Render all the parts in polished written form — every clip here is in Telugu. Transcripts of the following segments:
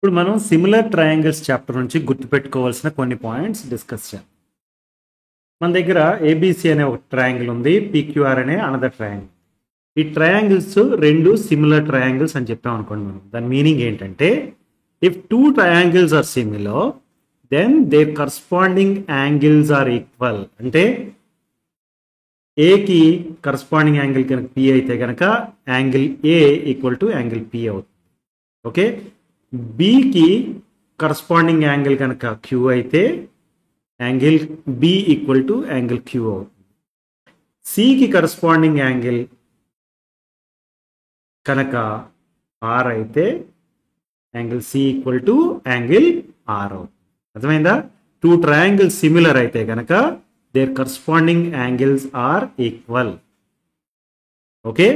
ఇప్పుడు మనం సిమిలర్ ట్రయాంగిల్స్ చాప్టర్ నుంచి గుర్తుపెట్టుకోవాల్సిన కొన్ని పాయింట్స్ డిస్కస్ చేద్దాం. మన దగ్గర ఏబిసి అనే ఒక ట్రయాంగిల్ ఉంది, పిక్యూఆర్ అనే అనదర్ ట్రయాంగిల్. ఈ ట్రయాంగిల్స్ రెండు సిమిలర్ ట్రయాంగిల్స్ అని చెప్పాం అనుకోండి. మనం దాని మీనింగ్ ఏంటంటే, if two triangles are similar then their corresponding angles are equal. అంటే ఏకి కరస్పాండింగ్ యాంగిల్ కనుక పి అయితే కనుక angle A equal to angle P అవుతుంది. ఓకే, బికి కరస్పాండింగ్ యాంగిల్ కనుక క్యూ అయితే angle B equal to angle Q అవుతుంది. సికి కరస్పాండింగ్ యాంగిల్ కనుక ఆర్ అయితే angle C equal to angle are అవుతుంది. అర్థమైందా? టూ ట్రయాంగిల్స్ సిమిలర్ అయితే కనుక their corresponding angles are equal. Okay,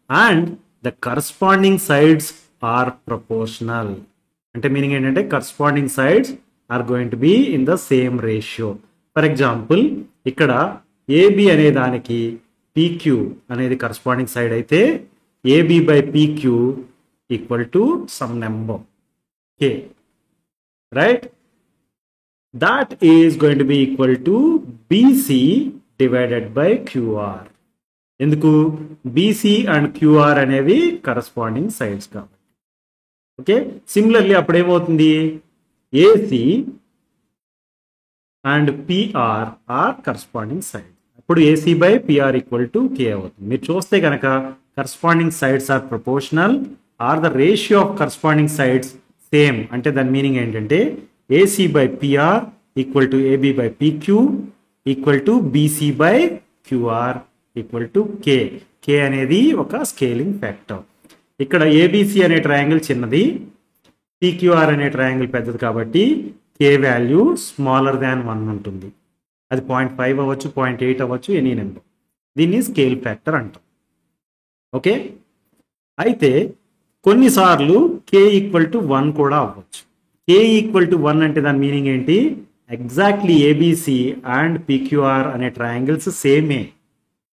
and the corresponding sides are proportional. అంటే మీనింగ్ ఏంటంటే corresponding sides are going to be in the same ratio. For example, ఇక్కడ ఏబి అనే దానికి పీక్యూ అనేది కరస్పాండింగ్ సైడ్ అయితే AB by PQ equal to some number K, right? That is going to be equal to BC divided by QR. ఎందుకు? బీసీ అండ్ క్యూఆర్ అనేవి కరస్పాండింగ్ సైడ్స్ కాబట్టి. ఓకే, సిమిలర్లీ అప్పుడు ఏమవుతుంది? AC and PR are corresponding side. అప్పుడు AC by PR equal to k అవుతుంది. మీరు చూస్తే కనుక corresponding sides are proportional are the ratio of corresponding sides same. అంటే దాని మీనింగ్ ఏంటంటే AC by PR equal to AB by PQ equal to BC by QR equal to k. K అనేది ఒక స్కేలింగ్ ఫ్యాక్టర్. ఇక్కడ ఏబిసి అనే ట్రయాంగిల్ చిన్నది, పిక్యూఆర్ అనే ట్రయాంగిల్ పెద్దది కాబట్టి కే వాల్యూ స్మాలర్ దాన్ 1 ఉంటుంది. అది 0.5 అవ్వచ్చు, 0.8 అవ్వచ్చు, ఎనీ నెంబర్. దీన్ని స్కేల్ ఫ్యాక్టర్ అంటాం. ఓకే, అయితే కొన్నిసార్లు కే ఈక్వల్ టు 1 కూడా అవ్వచ్చు. కే ఈక్వల్ టు 1 అంటే దాని మీనింగ్ ఏంటి? ఎగ్జాక్ట్లీ ఏబిసి అండ్ పిక్యూఆర్ అనే ట్రయాంగిల్స్ సేమే,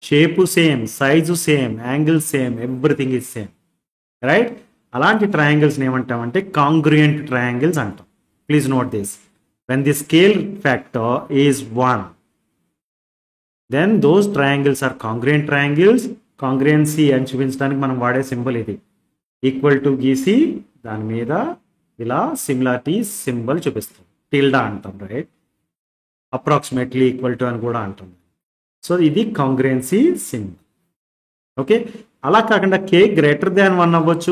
shape same, size same, angle same, everything is same, right? అలాంటి ట్రయాంగిల్స్ ఏమంటామంటే కాంగ్రుయెంట్ ట్రయాంగిల్స్ అంటాం. Please note this, when the scale factor is 1 then those triangles are congruent triangles. Congruency అని చూపించడానికి మనం వాడే సింబల్ ఇది. ఈక్వల్ టు గీసి దాని మీద ఇలా సిమిలారిటీ సింబల్ చూపిస్తాం, టిల్డా అంటాం, రైట్? అప్రాక్సిమేట్లీ ఈక్వల్ టు అని కూడా అంటాం. సో ఇది కాంగ్రుయెన్సీ సింబల్. ఓకే, అలా కాకుండా కే గ్రేటర్ దాన్ 1 అవ్వచ్చు,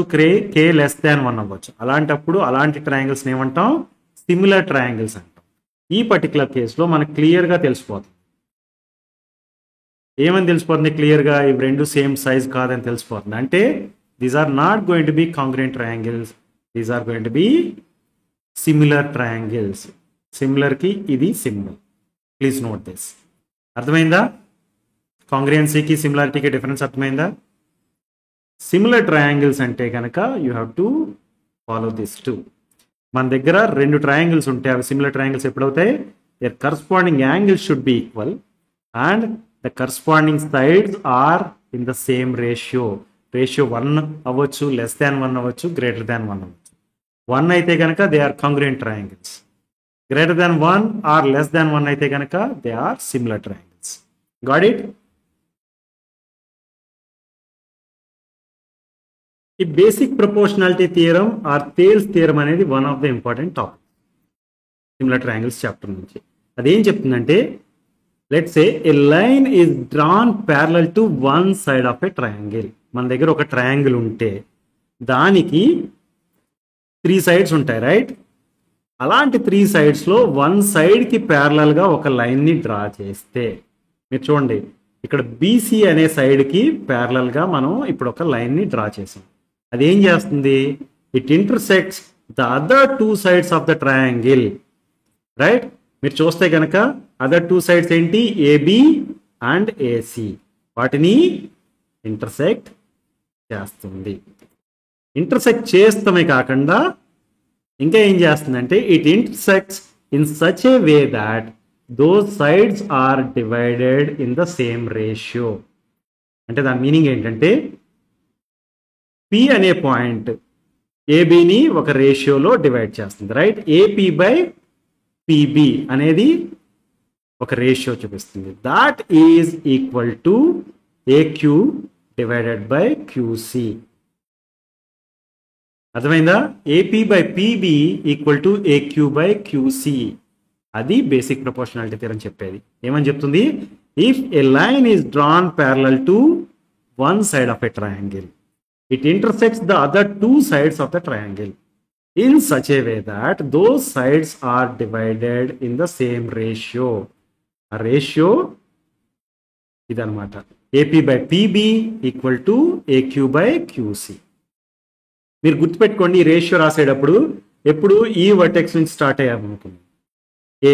కే లెస్ దాన్ 1 అవ్వచ్చు. అలాంటప్పుడు అలాంటి ట్రయాంగిల్స్ ఏమంటాం? సిమిలర్ ట్రయాంగిల్స్ అంటాం. ఈ పర్టికులర్ కేసులో మనకు క్లియర్గా తెలిసిపోతుంది. ఏమని తెలిసిపోతుంది క్లియర్గా? ఇవి రెండు సేమ్ సైజ్ కాదని తెలిసిపోతుంది. అంటే these are not going to be congruent triangles, these are going to be similar triangles. సిమిలర్కి ఇది సింబల్. Please note this. అర్థమైందా? కాంగ్రుయెన్సీకి సిమిలారిటీకి డిఫరెన్స్ అర్థమైందా? సిమిలర్ ట్రయాంగిల్స్ అంటే కనుక you have to follow this too. మన దగ్గర రెండు ట్రయాంగిల్స్ ఉంటాయి. అవి సిమిలర్ ట్రయాంగిల్స్ ఎప్పుడవుతాయి? There corresponding angles should be equal and the corresponding sides are in the same ratio. Ratio 1 అవ్వచ్చు, లెస్ దాన్ 1 అవ్వచ్చు, గ్రేటర్ దాన్ 1 అవ్వచ్చు. 1 అయితే కనుక they are congruent triangles. Greater than 1 or less than 1 అయితే కనుక they are similar triangles. Got it? ఈ basic proportionality theorem or Thales theorem అనేది one of the important topic similar triangles chapter నుంచి. అదేం చెప్తుందంటే, let's say a line is drawn parallel to one side of a triangle. మన దగ్గర ఒక ట్రయాంగిల్ ఉంటే దానికి 3 సైడ్స్ ఉంటాయి, రైట్? అలాంటి 3 సైడ్స్లో 1 సైడ్కి ప్యారలల్గా ఒక లైన్ని డ్రా చేస్తే, మీరు చూడండి ఇక్కడ బీసీ అనే సైడ్కి ప్యారలల్గా మనం ఇప్పుడు ఒక లైన్ని డ్రా చేసాం. అదేం చేస్తుంది? It intersects the other 2 sides of the triangle, right? మీరు చూస్తే కనుక అదర్ 2 సైడ్స్ ఏంటి? AB and AC. వాటిని ఇంటర్సెక్ట్ చేస్తుంది. ఇంటర్సెక్ట్ చేస్తమే కాకుండా ఇంకా ఏం చేస్తుందంటే it intersects in such a way that those sides are divided in the same ratio. అంటే దాని మీనింగ్ ఏంటంటే P అనే పాయింట్ ఏబిని ఒక రేషియోలో డివైడ్ చేస్తుంది, రైట్? ఏపీ బై పిబి అనేది ఒక రేషియో చూపిస్తుంది. That is equal to AQ divided by QC. అర్థమైందా? AP by PB equal to AQ by QC. అది బేసిక్ ప్రపోర్షనాలిటీ థియరం చెప్పేది. ఏమని చెప్తుంది? If a line is drawn parallel to one side of a triangle, it intersects the other two sides of the triangle in such a way that those sides are divided in the same ratio. A ratio idanamata AP by PB equal to AQ by QC. మీరు గుర్తుపెట్టుకోండి, ఈ రేషియో రాసేటప్పుడు ఎప్పుడు ఈ వర్టెక్స్ నుంచి స్టార్ట్ అయ్యామనుకోండి,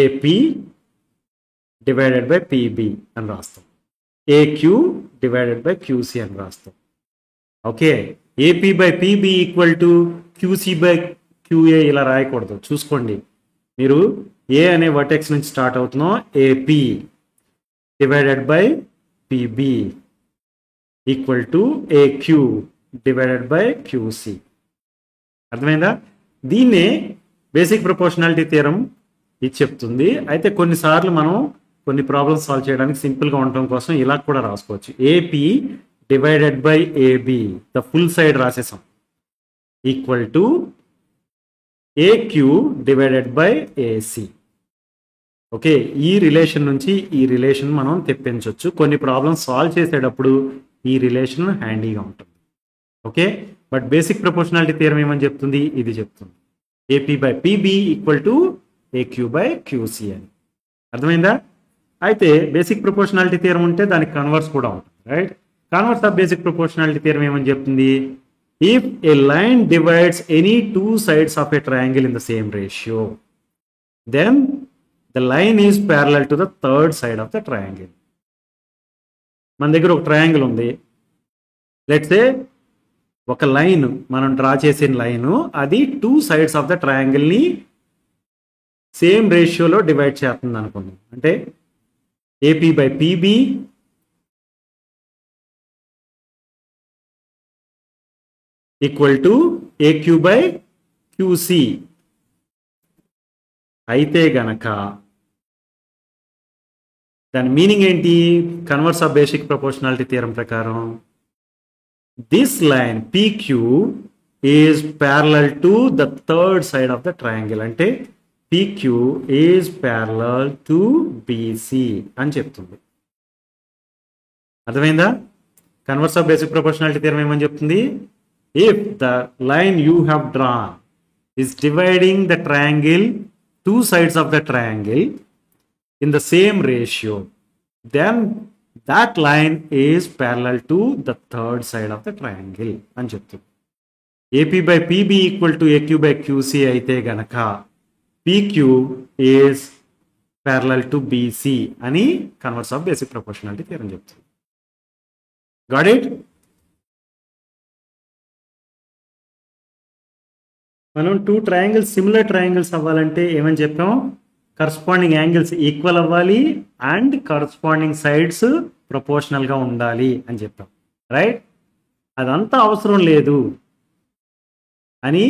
AP డివైడెడ్ బై PB అని రాస్తాం, AQ డివైడెడ్ బై QC అని రాస్తాం. Okay, AP by PB equal to QC by QA ఇలా రాయకూడదు. చూసుకోండి, మీరు ఏ అనే వర్టెక్స్ నుంచి స్టార్ట్ అవుతున్నాం, AP divided by PB equal to AQ divided by QC. అర్థమైందా? దీన్నే బేసిక్ ప్రపోర్షనాలిటీ థియరం ఇది చెప్తుంది. అయితే కొన్నిసార్లు మనం కొన్ని ప్రాబ్లమ్స్ సాల్వ్ చేయడానికి సింపుల్గా ఉండటం కోసం ఇలా కూడా రాసుకోవచ్చు. AP divided by AB, the full side రాసేసాం, equal to AQ divided by AC. Okay, ఈ రిలేషన్ నుంచి ఈ రిలేషన్ మనం తెప్పించవచ్చు. కొన్ని ప్రాబ్లమ్స్ సాల్వ్ చేసేటప్పుడు ఈ రిలేషన్ హ్యాండీగా ఉంటుంది. Okay, but basic proportionality theorem ఏమని చెప్తుంది? ఇది చెప్తుంది, AP by PB equal to AQ by QC అని. అర్థమైందా? అయితే బేసిక్ ప్రపోర్షనాలిటీ థియరం ఉంటే దానికి కన్వర్స్ కూడా ఉంటుంది, right? Converse of basic proportionality theorem ఏమని చెప్తుంది? If a line divides any two sides of a triangle in the same ratio, then the line is parallel to the third side of the triangle. మన దగ్గర ఒక ట్రయాంగిల్ ఉంది, లెట్స్ సే ఒక లైన్ మనం డ్రా చేసిన లైన్ అది టూ సైడ్స్ ఆఫ్ ద ట్రయాంగిల్ని సేమ్ రేషియోలో డివైడ్ చేస్తుంది అనుకుందాం. అంటే AP by PB equal to AQ by QC అయితే గనక దాని మీనింగ్ ఏంటి? Converse of basic proportionality theorem ప్రకారం this line PQ is parallel to the third side of the triangle. అంటే PQ is parallel to BC అని చెప్తుంది. అర్థమైందా? Converse of basic proportionality theorem ఏమని చెప్తుంది? If the line you have drawn is dividing the triangle, two sides of the triangle in the same ratio, then that line is parallel to the third side of the triangle అని చెప్తుంది. AP by PB equal to AQ by QC అయితే గనక PQ is parallel to BC అని converse of basic proportionality theorem చెప్తుంది. Got it? మనం టూ ట్రయాంగిల్స్ సిమిలర్ ట్రయాంగిల్స్ అవ్వాలంటే ఏమని చెప్పాం? కరస్పాండింగ్ యాంగిల్స్ ఈక్వల్ అవ్వాలి అండ్ కరస్పాండింగ్ సైడ్స్ ప్రపోర్షనల్గా ఉండాలి అని చెప్పాం, రైట్? అదంతా అవసరం లేదు అని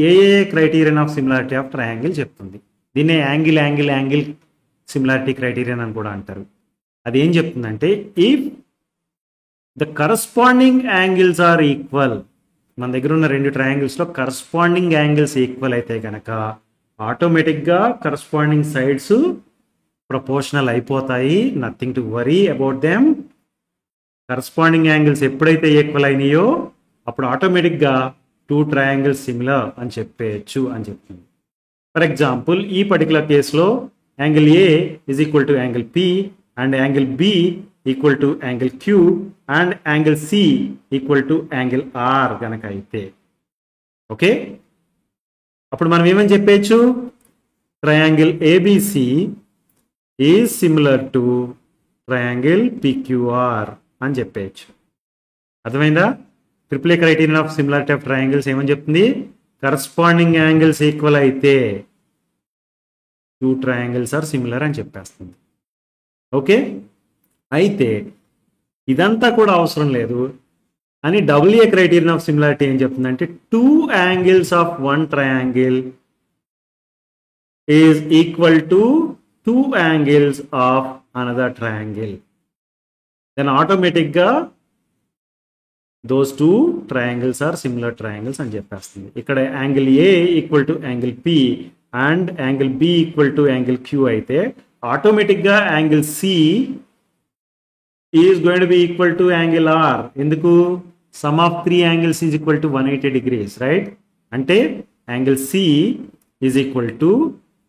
a criterion of similarity of triangle చెప్తుంది. దీన్నే angle angle angle similarity criterion అని కూడా అంటారు. అది ఏం చెప్తుందంటే if the corresponding angles are equal, మన దగ్గర ఉన్న రెండు ట్రయాంగిల్స్లో కరస్పాండింగ్ యాంగిల్స్ ఈక్వల్ అయితే కనుక ఆటోమేటిక్గా కరస్పాండింగ్ సైడ్స్ ప్రపోర్షనల్ అయిపోతాయి. Nothing to worry about them. Corresponding angles ఎప్పుడైతే ఈక్వల్ అయినాయో అప్పుడు ఆటోమేటిక్గా టూ ట్రయాంగిల్స్ సిమిలర్ అని చెప్పేయచ్చు అని చెప్తుంది. ఫర్ ఎగ్జాంపుల్, ఈ పర్టికులర్ కేసులో angle A is equal to angle P and angle B equal to angle Q and angle C equal to angle R కనుక అయితే ఓకే, అప్పుడు మనం ఏమని చెప్పేయచ్చు? Triangle ABC is similar to triangle PQR అని చెప్పేయచ్చు. అర్థమైందా? Triple A criterion of similarity of triangles ఏమని చెప్తుంది? కరస్పాండింగ్ యాంగిల్స్ ఈక్వల్ అయితే టూ ట్రయాంగిల్స్ ఆర్ సిమిలర్ అని చెప్పేస్తుంది. ఓకే, అయితే ఇదంతా కూడా అవసరం లేదు. అని డబ్ల్యూఏ క్రైటీరియన్ ఆఫ్ సిమిలారిటీ ఏం చెప్తుందంటే 2 angles of one triangle is equal to 2 angles of another triangle. Then automatically those two triangles are similar triangles అని చెప్పేస్తుంది. ఇక్కడ angle A equal to angle P and angle B equal to angle Q అయితే ఆటోమేటిక్గా angle C is going to be equal to angle R. ఎందుకు? Sum of 3 angles is equal to 180 degrees, right? అంటే angle C is equal to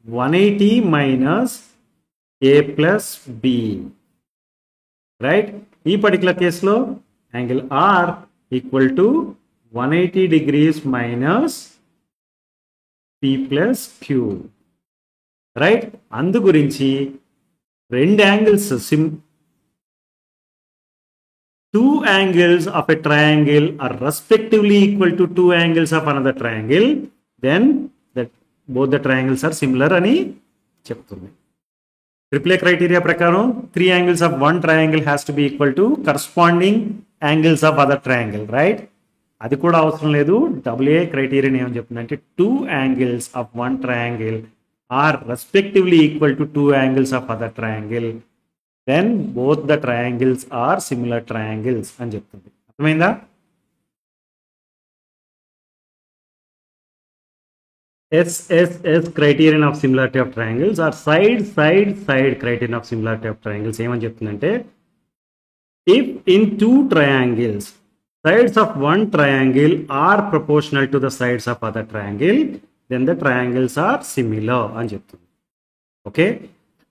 180 minus A plus B, right? ఈ పర్టికులర్ కేసులో angle R equal to 180 degrees minus P plus Q, right? అందు గురించి రెండు angles two angles of a triangle are respectively equal to 2 angles of another triangle, then that both the triangles are similar అని చెప్తుంది. ట్రిపుల్ ఏ క్రైటీరియా ప్రకారం 3 angles of one triangle has to be equal to corresponding angles of other triangle, right? అది కూడా అవసరం లేదు. డబ్ల్యూఏ క్రైటీరియన్ ఏమని చెప్తుందంటే 2 angles of one triangle are respectively equal to 2 angles of other triangle, then both the triangles are similar triangles అని చెప్తుంది. అర్థమైందా? SSS criterion of similarity of triangles or side criterion of similarity of triangles ఏమని చెప్తుందంటే if in two triangles sides of one triangle are proportional to the sides of other triangle then the triangles are similar అని చెప్తుంది. ఓకే,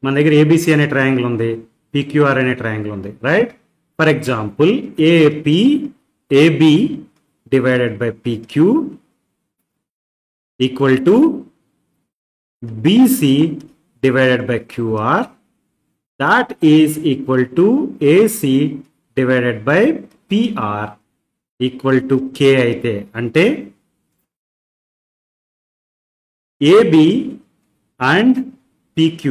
మన దగ్గర ABC అనే ట్రయాంగిల్ ఉంది, PQR అనే ట్రయాంగిల్ ఉంది, right? For example AB divided by PQ equal to BC divided by QR that is equal to AC divided by PR equal to K అయితే అంటే AB అండ్ PQ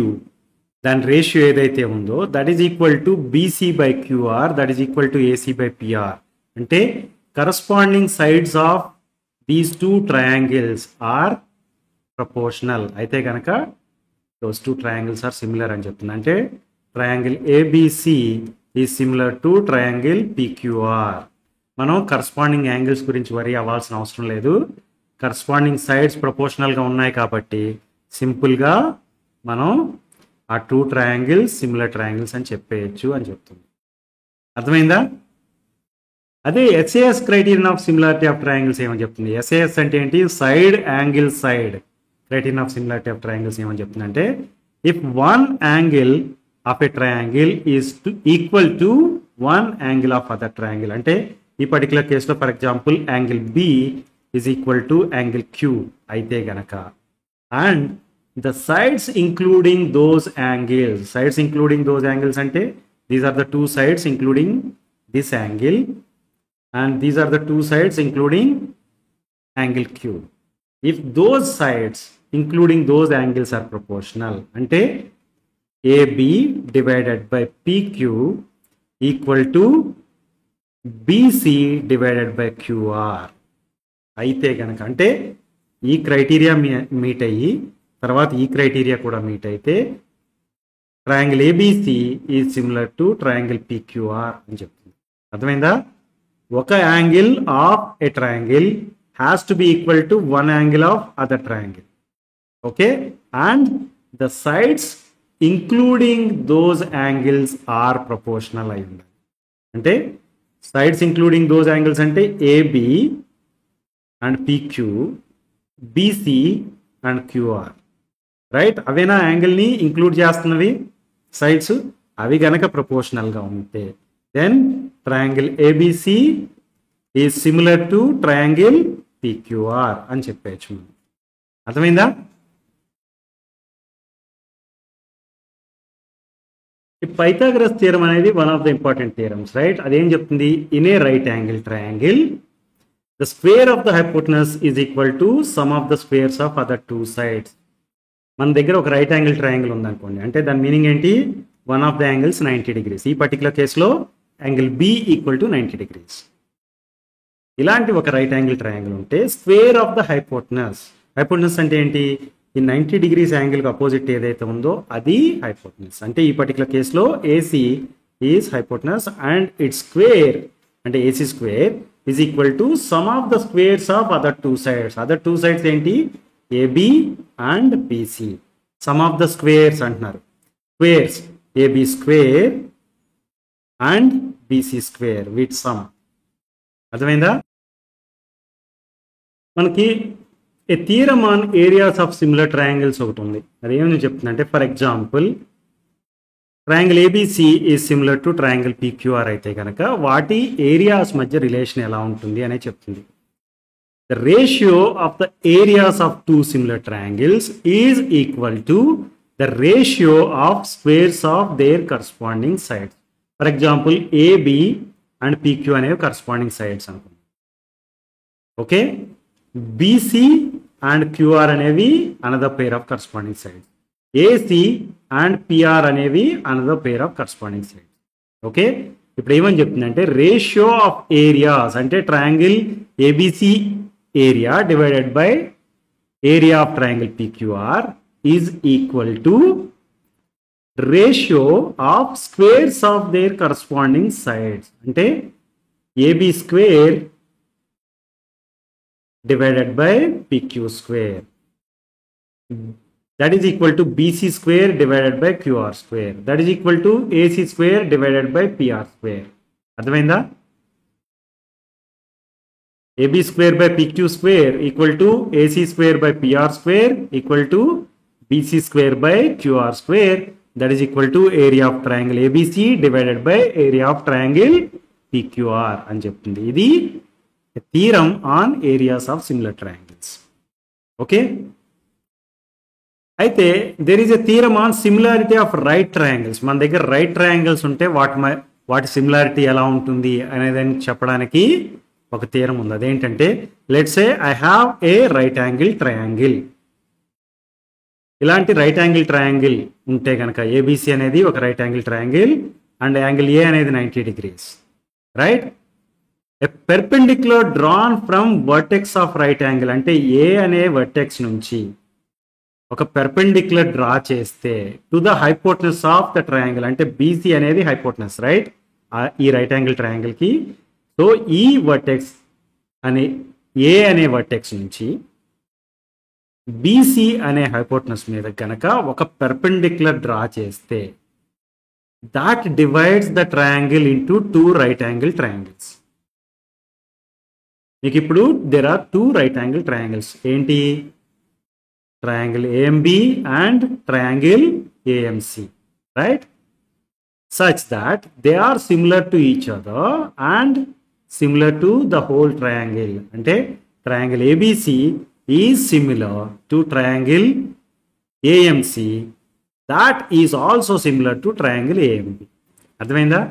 దాని రేషియో ఏదైతే ఉందో that is equal to BC by QR that is equal to AC by PR అంటే corresponding sides of these two triangles are proportional అయితే కనుక those two triangles are similar అని చెప్తుంది. అంటే triangle ABC is similar to triangle PQR. మనం కరస్పాండింగ్ యాంగిల్స్ గురించి వరీ అవ్వాల్సిన అవసరం లేదు. కరస్పాండింగ్ సైడ్స్ ప్రపోర్షనల్గా ఉన్నాయి కాబట్టి సింపుల్గా మనం ఆ టూ ట్రయాంగిల్స్ సిమిలర్ ట్రయాంగిల్స్ అని చెప్పేయచ్చు అని చెప్తుంది. అర్థమైందా? అదే SAS criterion of similarity of triangles ఏమని చెప్తుంది? SAS అంటే ఏంటి? Side angle side criterion of similarity of triangles ఏమని చెప్తుంది అంటే if one angle of a triangle is equal to one angle of other triangle అంటే ఈ పర్టికులర్ కేసులో for example angle B is equal to angle Q అయితే గనక and the sides including those angles ante these are the two sides including this angle and these are the two sides including angle Q. If those sides including those angles are proportional ante AB divided by PQ equal to BC divided by QR అయితే గనక అంటే ఈ క్రైటీరియా మీట్ అయ్యి తర్వాత ఈ క్రైటీరియా కూడా మీట్ అయితే triangle ABC is similar to triangle PQR అని చెప్తుంది. అర్థమైందా? ఒక angle of a triangle has to be equal to one angle of other triangle. Okay, and the sides including those angles are proportional అయి ఉండాలి. అంటే సైడ్స్ ఇంక్లూడింగ్ దోస్ యాంగిల్స్ అంటే AB and PQ, BC and QR, right? అవేనా యాంగిల్ని ఇంక్లూడ్ చేస్తున్నవి సైడ్స్, అవి గనక ప్రపోర్షనల్గా ఉంటే then triangle ABC is similar to triangle PQR అని చెప్పేయచ్చు. అర్థమైందా? ఈ పైథాగరస్ థియరం అనేది one of the important theorems, right? అదేం చెప్తుంది? In a right angle triangle the square of the hypotenuse is equal to sum of the squares of other two sides. మన దగ్గర ఒక రైట్ యాంగిల్ ట్రయాంగిల్ ఉందనుకోండి, అంటే దాని మీనింగ్ ఏంటి? One of the angles 90 degrees. ఈ పర్టికులర్ కేసులో angle B equal to 90 degrees. ఇలాంటి ఒక రైట్ యాంగిల్ ట్రయాంగిల్ ఉంటే square of the hypotenuse. Hypotenuse అంటే ఏంటి? ఈ 90 degrees యాంగిల్కి అపోజిట్ ఏదైతే ఉందో అది హైపోటనస్. అంటే ఈ పర్టికులర్ కేసులో AC is hypotenuse and its square అంటే AC square is equal to sum of the squares of other two sides. Other two sides ఏంటి? AB and BC. Sum of the squares అంటున్నారు. Squares AB square and BC square with sum. అర్థమైందా? మనకి a theorem on areas of similar triangles ఒకటి ఉంది. అది ఏమని చెప్తుందంటే, for example triangle ABC is similar to triangle PQR అయితే కనుక వాటి ఏరియాస్ మధ్య రిలేషన్ ఎలా ఉంటుంది అనే చెప్తుంది. The ratio of the areas of two similar triangles is equal to the ratio of squares of their corresponding sides. For example AB and PQ అనేవి కరస్పాండింగ్ సైడ్స్ అనుకుందాం. ఓకే, బీసీ అండ్ క్యూఆర్ అనేవి another pair of corresponding sides. AC and PR అనేవి another pair of corresponding sides. Okay, ఇప్పుడు ఏమని చెప్తుందంటే రేషియో ఆఫ్ ఏరియాస్ అంటే triangle ABC area divided by area of triangle PQR is equal to ratio of squares of their corresponding sides. అంటే AB square divided by PQ square, that is equal to BC square divided by QR square, that is equal to AC square divided by PR square. అర్థమైందా? AB square by PQ square equal to AC square by PR square equal to BC square by QR square, that is equal to area of triangle ABC divided by area of triangle PQR అని చెప్తుంది. ఇది a theorem on areas of similar triangles. Okay, అయితే there is a theorem on similarity of right triangles. మన దగ్గర రైట్ ట్రయాంగిల్స్ ఉంటే వాటి సిమిలారిటీ ఎలా ఉంటుంది అనేదాన్ని చెప్పడానికి ఒక థియరం ఉంది. అదేంటంటే, let's say I have a right angle triangle. ఇలాంటి రైట్ యాంగిల్ ట్రయాంగిల్ ఉంటే కనుక ఏబిసి అనేది ఒక right angle triangle and angle A అనేది 90 degrees, right? A perpendicular drawn from vertex of right angle అంటే ఏ అనే వర్టెక్స్ నుంచి ఒక పెర్పెండిక్యులర్ డ్రా చేస్తే to the hypotenuse of the triangle అంటే బీసీ అనేది హైపోటనస్, రైట్? ఈ రైట్ యాంగిల్ ట్రయాంగిల్ కి. సో ఈ వర్టెక్స్ అనే ఏ అనే వర్టెక్స్ నుంచి బీసీ అనే హైపోటనస్ మీద కనుక ఒక పెర్పెండిక్యులర్ డ్రా చేస్తే that divides the triangle into two right angle triangles. మీకు ఇప్పుడు there are two right angle triangles. ఏంటి? Triangle AMB and triangle AMC, right? Such that they are similar to each other and similar to the whole triangle. అంటే triangle ABC is similar to triangle AMC, that is also similar to triangle AMB. అర్థమైందా?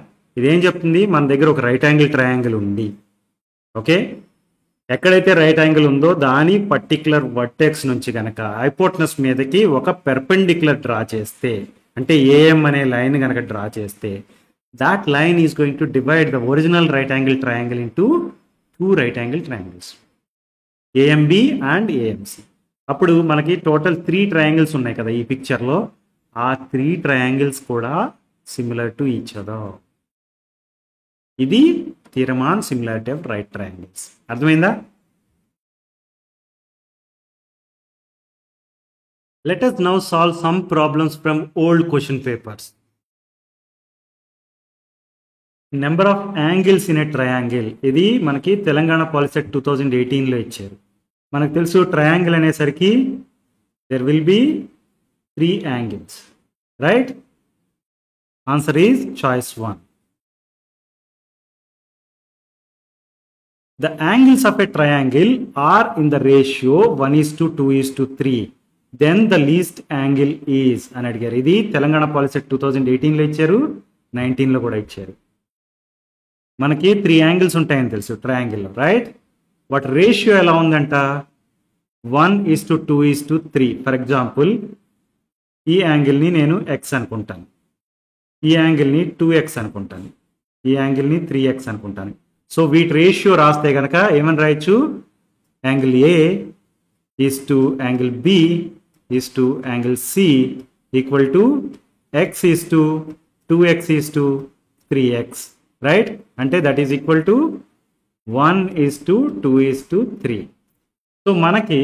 ఇదేం చెప్తుంది? మన దగ్గర ఒక రైట్ యాంగిల్ ట్రయాంగిల్ ఉంది. ఓకే, ఎక్కడైతే రైట్ యాంగిల్ ఉందో దాని పర్టికులర్ వర్టెక్స్ నుంచి కనుక హైపోటనస్ మీదకి ఒక పెర్పెండిక్యులర్ డ్రా చేస్తే అంటే ఏఎం అనే లైన్ కనుక డ్రా చేస్తే that line is going to divide the original right angle triangle into two right angle triangles, AMB and AMC. అప్పుడు మనకి టోటల్ 3 ట్రయాంగిల్స్ ఉన్నాయి కదా ఈ పిక్చర్లో. ఆ 3 ట్రయాంగిల్స్ కూడా సిమిలర్ టు ఈచ్ అదర్. ఇది theorem on similarity of right triangles. అర్థమైందా? Let us now solve some problems from old question papers. Number of angles in a triangle. ఇది మనకి తెలంగాణ పాలిసెట్ 2018లో ఇచ్చారు. మనకు తెలుసు ట్రయాంగిల్ అనేసరికి there will be 3 angles, right? Answer is choice 1. The angles of a triangle are in the ratio 1:2:3. Then the least angle is అని అడిగారు. ఇది తెలంగాణ పాలిసెట్ 2018లో ఇచ్చారు, 19లో కూడా ఇచ్చారు. మనకి 3 యాంగిల్స్ ఉంటాయని తెలుసు ట్రయాంగిల్లో, రైట్? వాటి రేషియో ఎలా ఉందంట? 1:2:3. ఫర్ ఎగ్జాంపుల్ ఈ యాంగిల్ని నేను ఎక్స్ అనుకుంటాను, ఈ యాంగిల్ని 2x అనుకుంటాను, ఈ యాంగిల్ని 3x అనుకుంటాను. సో వీటి రేషియో రాస్తే కనుక ఏమని రాయొచ్చు, angle A is to angle B is to angle C equal to x is to 2x is to 3x, right? అంటే that is equal to 1:2:3. So మనకి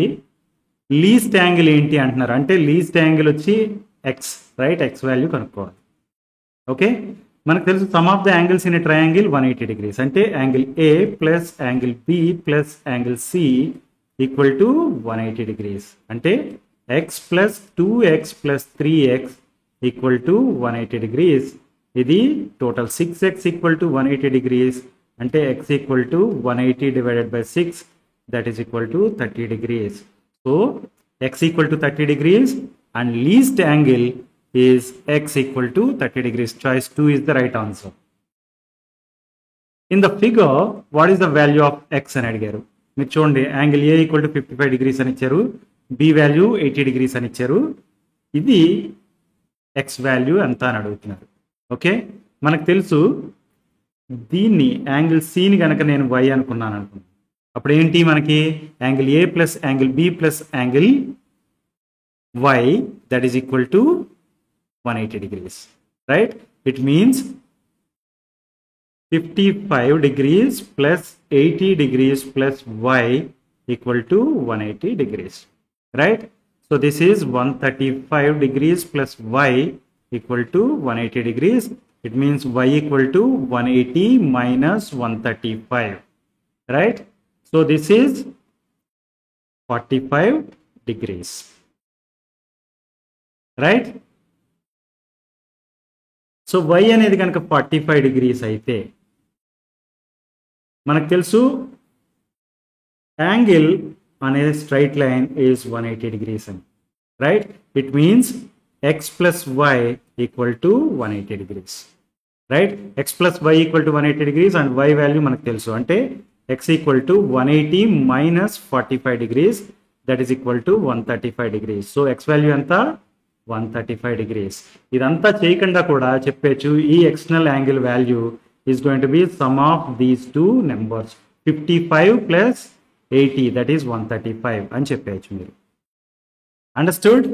లీస్ట్ యాంగిల్ ఏంటి అంటున్నారు అంటే లీస్ట్ యాంగిల్ వచ్చి ఎక్స్, రైట్? ఎక్స్ వాల్యూ కనుక్కోవాలి. ఓకే, మనకు తెలుసు sum of the angles in a triangle 180 degrees అంటే angle A plus angle B plus angle C equal to 180 degrees అంటే X plus 2x plus 3x equal to 180 degrees. ఇది total 6x equal to 180 degrees అంటే x equal to 180 divided by 6 that is equal to 30 degrees. So x equal to 30 degrees and least angle is x equal to 30 degrees. Choice 2 is the right answer. In the figure, what is the value of x అని అడిగారు. మీరు చూడండి, angle A equal to 55 degrees అని ఇచ్చారు, బి వాల్యూ 80 degrees అని ఇచ్చారు. ఇది ఎక్స్ వాల్యూ ఎంత అని అడుగుతున్నారు. ఓకే, మనకు తెలుసు దీన్ని యాంగిల్ సిని కనుక నేను y అనుకున్నాను అనుకున్నాను, అప్పుడు ఏంటి మనకి angle A plus angle B plus angle y that is equal to 180 degrees, right? It means 55 degrees plus 80 degrees plus y equal to 180 degrees, right? So this is 135 degrees plus y equal to 180 degrees. It means y equal to 180 minus 135, right? So this is 45 degrees. Right? So y అనేది కనుక 45 degrees అయితే మనకు తెలుసు యాంగిల్ అనేది స్ట్రైట్ లైన్ ఈజ్ 180 degrees అని, right? It means x plus y equal to 180 degrees, right? x plus y equal to 180 degrees and y value మనకు తెలుసు అంటే x equal to 180 minus 45 degrees that is equal to 135 degrees. So x value ఎంత? 135 degrees. ఇదంతా చేయకుండా కూడా చెప్పచ్చు ఈ external angle value is going to be some of these two numbers 55 plus 80 that is 135 అని చెప్పచ్చు మీరు. Understood?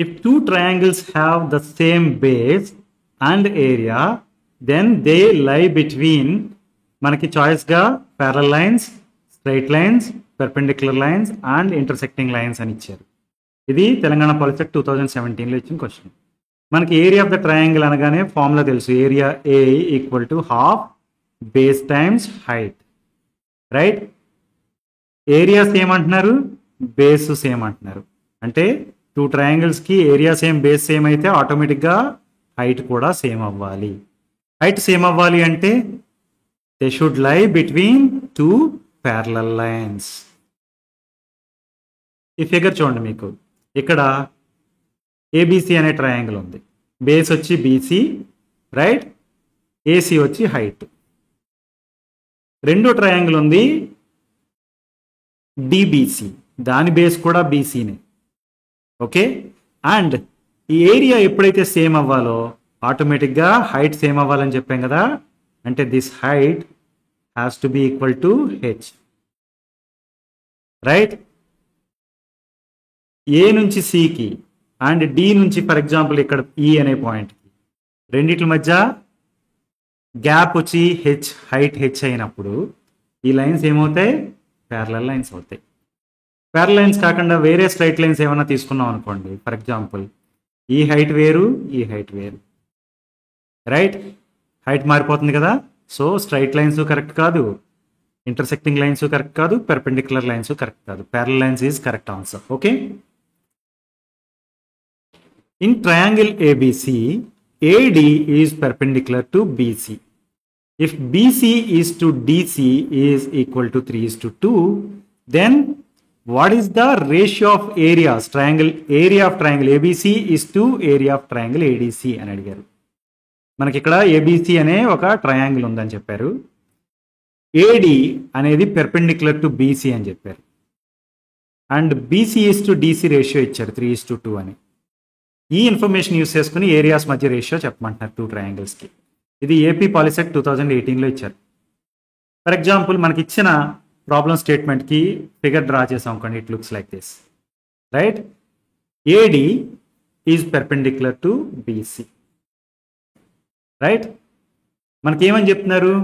If two triangles have the same base and area then they lie between మనకి చాయిస్గా parallel lines, straight lines, perpendicular lines and intersecting lines అని ఇచ్చారు. ఇది తెలంగాణ పాలిసెట్ 2017లో ఇచ్చిన క్వశ్చన్. మనకి ఏరియా ఆఫ్ ద ట్రయాంగిల్ అనగానే ఫార్ములా తెలుసు, area A equal to half base times height, right? Area same అంటున్నారు, బేస్ సేమ్ అంటున్నారు. అంటే టూ ట్రయాంగిల్స్కి ఏరియా సేమ్, బేస్ సేమ్ అయితే ఆటోమేటిక్గా హైట్ కూడా సేమ్ అవ్వాలి. హైట్ సేమ్ అవ్వాలి అంటే దే షుడ్ లై బిట్వీన్ టూ parallel lines. ఈ ఫిగర్ చూడండి, మీకు ఇక్కడ ఏబిసి అనే ట్రయాంగిల్ ఉంది, బేస్ వచ్చి బీసీ, రైట్? ఏసీ వచ్చి హైట్. రెండో ట్రయాంగిల్ ఉంది డిబిసి, దాని బేస్ కూడా బీసీనే. ఓకే, అండ్ ఈ ఏరియా ఎప్పుడైతే సేమ్ అవ్వాలో ఆటోమేటిక్గా హైట్ సేమ్ అవ్వాలని చెప్పాం కదా. అంటే this height has to be equal to h, right? A నుంచి C కి అండ్ D నుంచి ఫర్ ఎగ్జాంపుల్ ఇక్కడ E అనే పాయింట్కి రెండిట్ల మధ్య గ్యాప్ వచ్చి h, హైట్ h అయినప్పుడు ఈ లైన్స్ ఏమవుతాయి? ప్యారలల్ లైన్స్ అవుతాయి. ప్యారలల్ లైన్స్ కాకుండా వేరే స్ట్రైట్ లైన్స్ ఏమైనా తీసుకున్నాం అనుకోండి, ఫర్ ఎగ్జాంపుల్ ఈ హైట్ వేరు, ఈ హైట్ వేరు, రైట్? హైట్ మారిపోతుంది కదా. సో స్ట్రైట్ లైన్స్ కరెక్ట్ కాదు, ఇంటర్సెక్టింగ్ లైన్స్ కరెక్ట్ కాదు, పెర్పెండిక్యులర్ లైన్స్ కరెక్ట్ కాదు. Parallel lines is correct answer. Okay, in triangle ABC AD is perpendicular to BC. If BC is to DC is equal to 3:2, then what is the ratio of areas? Area of triangle ABC is to area of triangle ADC అని అడిగారు. మనకి ఇక్కడ ఏబిసి అనే ఒక ట్రయాంగిల్ ఉందని చెప్పారు, ఏడి అనేది పెర్పెండిక్యులర్ టు బీసీ అని చెప్పారు, and BC is to DC ratio ఇచ్చారు 3:2 అని. ఈ ఇన్ఫర్మేషన్ యూస్ చేసుకుని ఏరియాస్ మధ్య రేషియో చెప్పమంటున్నారు టూ ట్రయాంగిల్స్కి. ఇది ఏపీ పాలిసెట్ 2018లో ఇచ్చారు. ఫర్ ఎగ్జాంపుల్ మనకి ఇచ్చిన ప్రాబ్లం స్టేట్మెంట్కి ఫిగర్ డ్రా చేసాం అనుకోండి. It looks like this, right? AD is perpendicular to BC, right? మనకి ఏమని చెప్తున్నారు?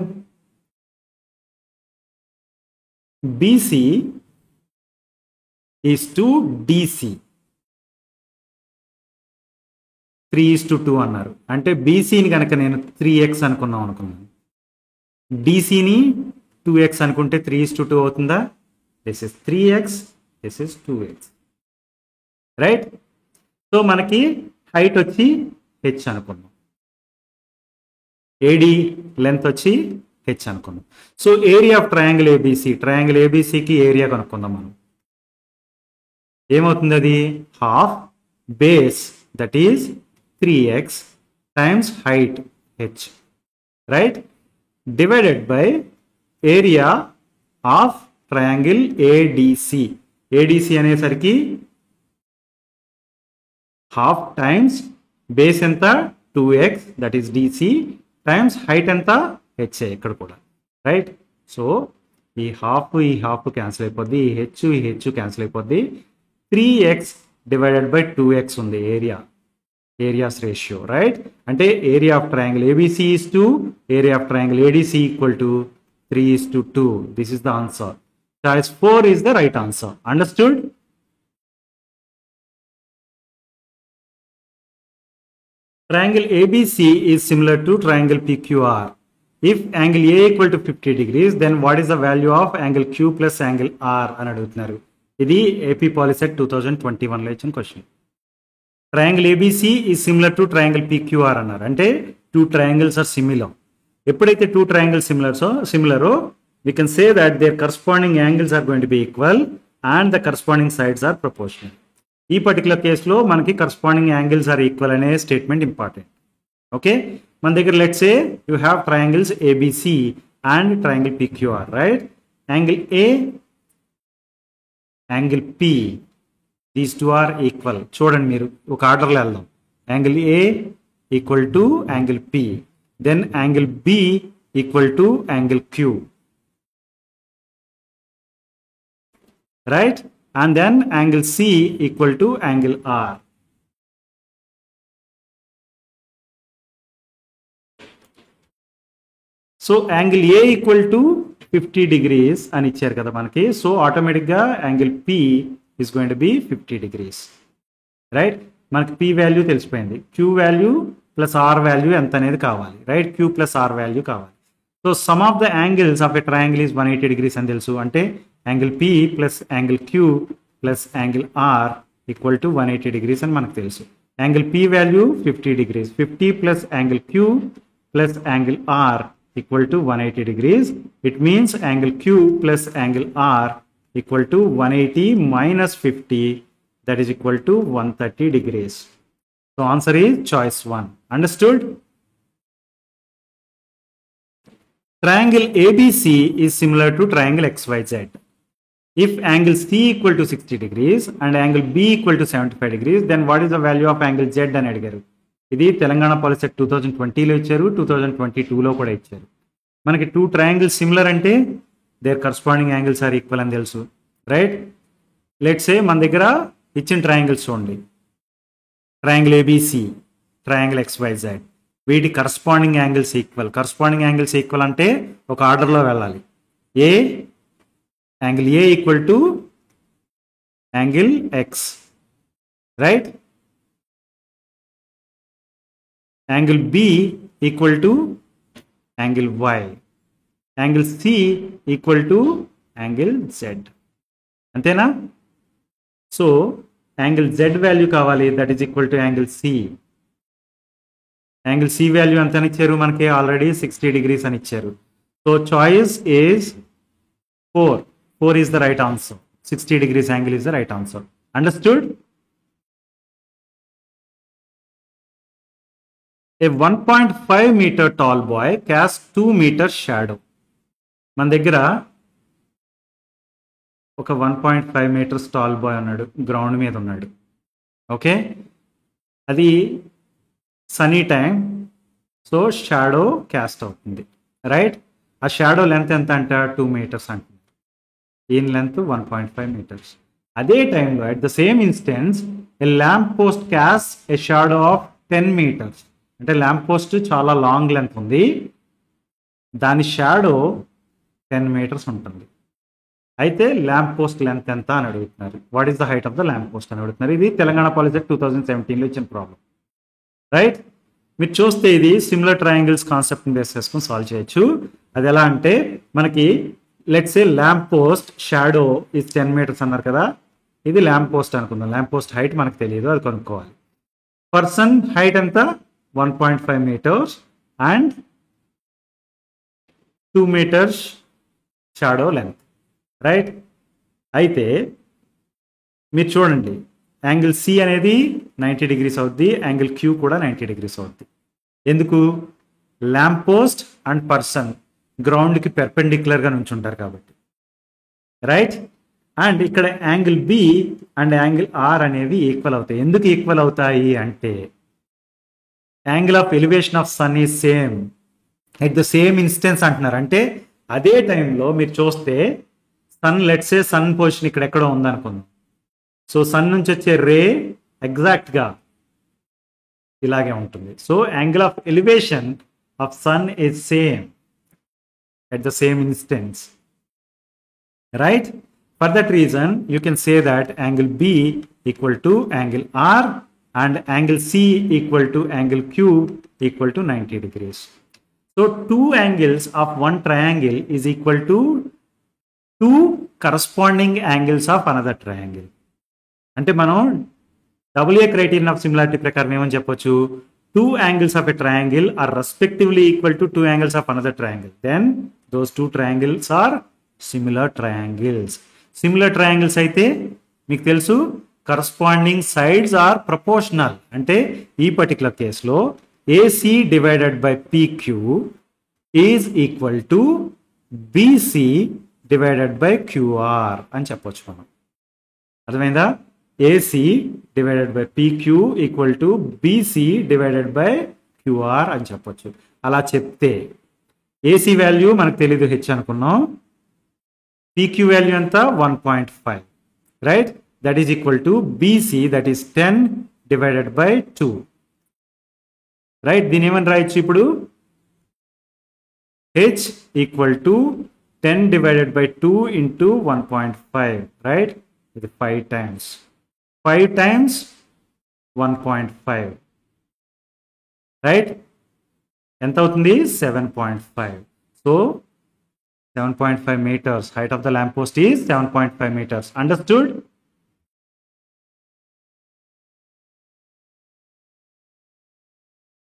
బీసీ ఈజ్ టు డీసీ 3:2 అన్నారు. అంటే బీసీని కనుక నేను 3x అనుకున్నాను, డీసీని 2x అనుకుంటే 3:2 అవుతుందా? This is 3x, this is 2x, right? So మనకి హైట్ వచ్చి h అనుకున్నాం, ఏడి లెంత్ వచ్చి h అనుకున్నాం. సో ఏరియా ఆఫ్ ట్రయాంగిల్ ఏబీసీకి ఏరియా కనుక్కుందాం మనం. ఏమవుతుంది అది? Half base that is 3x times height h, right, divided by area of triangle ADC అనేసరికి half times base ఎంత 2x that is DC times height ఎంత h ఇక్కడ కూడా, రైట్? సో ఈ హాఫ్ క్యాన్సిల్ అయిపోద్ది, ఈ హెచ్ క్యాన్సిల్ అయిపోద్ది. 3x divided by 2x ఉంది ఏరియాస్ రేషియో, రైట్? అంటే area of triangle ABC is to area of triangle ADC equal to 3:2. This is the answer. Choice 4 is the right answer. Understood? Triangle ABC is similar to triangle PQR. If angle A equal to 50 degrees, then what is the value of angle Q plus angle R అని అడుగుతున్నారు. ఇది ఏపీ పాలిసెట్ 2021లో ఇచ్చిన question. Triangle ABC is similar to triangle PQR అన్నారు. అంటే 2 triangles are similar. ఎప్పుడైతే 2 triangles సిమిలరో we can say that their corresponding angles are going to be equal and the corresponding sides are proportional. ఈ పర్టికులర్ కేసులో మనకి corresponding angles are equal అనే స్టేట్మెంట్ ఇంపార్టెంట్. ఓకే, మన దగ్గర let's say you have triangles ABC and triangle PQR, right? Angle A, angle P, these 2 are equal. చూడండి, మీరు ఒక ఆర్డర్లో వెళ్దాం. Angle A equal to angle P, then angle B equal to angle Q, right? And then angle C equal to angle R. So angle A equal to 50 degrees అని ఇచ్చారు కదా మనకి. సో ఆటోమేటిక్గా angle P is going to be 50 degrees, right? మనకి p వాల్యూ తెలిసిపోయింది, q value plus r value ఎంత అనేది కావాలి, right? q plus r value కావాలి. So sum of the angles of a triangle is 180 degrees అని తెలుసు. అంటే angle p plus angle q plus angle r equal to 180 degrees అని మనకు తెలుసు. Angle p value 50 degrees, 50 plus angle q plus angle r equal to 180 degrees. It means angle q plus angle r equal to 180 minus 50, that is equal to 130 degrees. So answer is choice 1. Understood? Triangle ABC is similar to triangle XYZ. If angle C equal to 60 degrees and angle B equal to 75 degrees, then what is the value of angle Z అని అడిగారు. ఇది తెలంగాణ పాలిసెట్ 2020లో ఇచ్చారు, 2022లో కూడా ఇచ్చారు. మనకి 2 triangles similar అంటే their corresponding angles are equal అని తెలుసు, రైట్? లెట్స్ సే మన దగ్గర ఇచ్చిన ట్రయాంగిల్స్ చూడండి. ట్రయాంగిల్ ఏబిసి, ట్రయాంగిల్ XYZ, వీటి corresponding angles equal. Corresponding angles equal అంటే ఒక ఆర్డర్లో వెళ్ళాలి. Angle A equal to angle X, right? Angle B equal to angle Y, angle C equal to angle Z. అంతేనా? సో యాంగిల్ జెడ్ వాల్యూ కావాలి, that is equal to angle C. Angle C value ఎంత అని ఇచ్చారు మనకి? ఆల్రెడీ 60 degrees అని ఇచ్చారు. So choice is 4 is the right answer. 60 degrees angle is the right answer. Understood? A 1.5 meter tall boy casts 2 meters shadow. మన దగ్గర ఒక 1.5 meters టాల్ బాయ్ ఉన్నాడు, గ్రౌండ్ మీద ఉన్నాడు. ఓకే, అది Sunny time, so shadow caste అవుతుంది, రైట్? ఆ షాడో లెంత్ ఎంత అంట 2 meters అంటుంది, ఈయన లెంత్ 1.5 meters. అదే టైంలో at the same instance A lamp post caste A shadow of 10 meters. అంటే ల్యాంప్ పోస్ట్ చాలా లాంగ్ లెంత్ ఉంది, దాని షాడో 10 meters ఉంటుంది. అయితే ల్యాంప్ పోస్ట్ లెంత్ ఎంత అని అడుగుతున్నారు. What is the height of the lamp post అని అడుగుతున్నారు. ఇది తెలంగాణ పాలిటీ 2017లో ఇచ్చిన ప్రాబ్లం, రైట్? మీరు చూస్తే ఇది సిమిలర్ ట్రయాంగిల్స్ కాన్సెప్ట్ని బేస్ చేసుకొని సాల్వ్ చేయొచ్చు. అది ఎలా అంటే మనకి let's A lamp post shadow is 10 meters అన్నారు కదా, ఇది ల్యాంప్ పోస్ట్ అనుకుందాం. ల్యాంప్ పోస్ట్ హైట్ మనకు తెలియదు, అది కనుక్కోవాలి. పర్సన్ హైట్ ఎంత 1.5 meters and 2 meters shadow length, right? అయితే మీరు చూడండి, యాంగిల్ సి అనేది 90 degrees అవుద్ది, యాంగిల్ క్యూ కూడా 90 degrees అవుద్ది. ఎందుకు? ల్యాంప్ పోస్ట్ అండ్ పర్సన్ గ్రౌండ్కి పెర్పెండిక్యులర్గా నుంచుంటారు కాబట్టి, రైట్? అండ్ ఇక్కడ angle B and angle R అనేవి ఈక్వల్ అవుతాయి. ఎందుకు ఈక్వల్ అవుతాయి అంటే angle of elevation of sun is same at the same instance అంటున్నారు. అంటే అదే టైంలో మీరు చూస్తే సన్ లెట్సే సన్ పొజిషన్ ఇక్కడ ఎక్కడో ఉందనుకుందాం. సో సన్ నుంచి వచ్చే రే ఎగ్జాక్ట్గా ఇలాగే ఉంటుంది. So angle of elevation of sun is same at the same instance, right? For that reason, you can say that angle B equal to angle R and angle C equal to angle Q equal to 90 degrees. So, two angles of one triangle is equal to two corresponding angles of another triangle. అంటే మనం WA criterion of similarity ప్రకారం ఏమని చెప్పొచ్చు? Two angles of a triangle are respectively equal to two angles of another triangle. Then those two triangles are similar triangles. Similar triangles అయితే మీకు తెలుసు కరస్పాండింగ్ సైడ్స్ ఆర్ ప్రపోర్షనల్. అంటే ఈ పర్టికులర్ కేసులో AC divided by PQ is equal to BC divided by QR అని చెప్పొచ్చు మనం. అర్థమైందా? AC divided by PQ equal to BC divided by QR అని చెప్పొచ్చు. అలా చెప్తే ఏసీ వాల్యూ మనకు తెలీదు, హెచ్ అనుకున్నాం. PQ value ఎంత 1.5, right? That is equal to BC, that is 10 divided by 2, right? దీని ఏమని రాయొచ్చు ఇప్పుడు? H equal to 10 divided by 2 into 1.5, right? ఇది 5 times 5 times 1.5, right? ఎంత అవుతుంది? 7.5. So 7.5 meters. Height of the lamppost is 7.5 meters. Understood?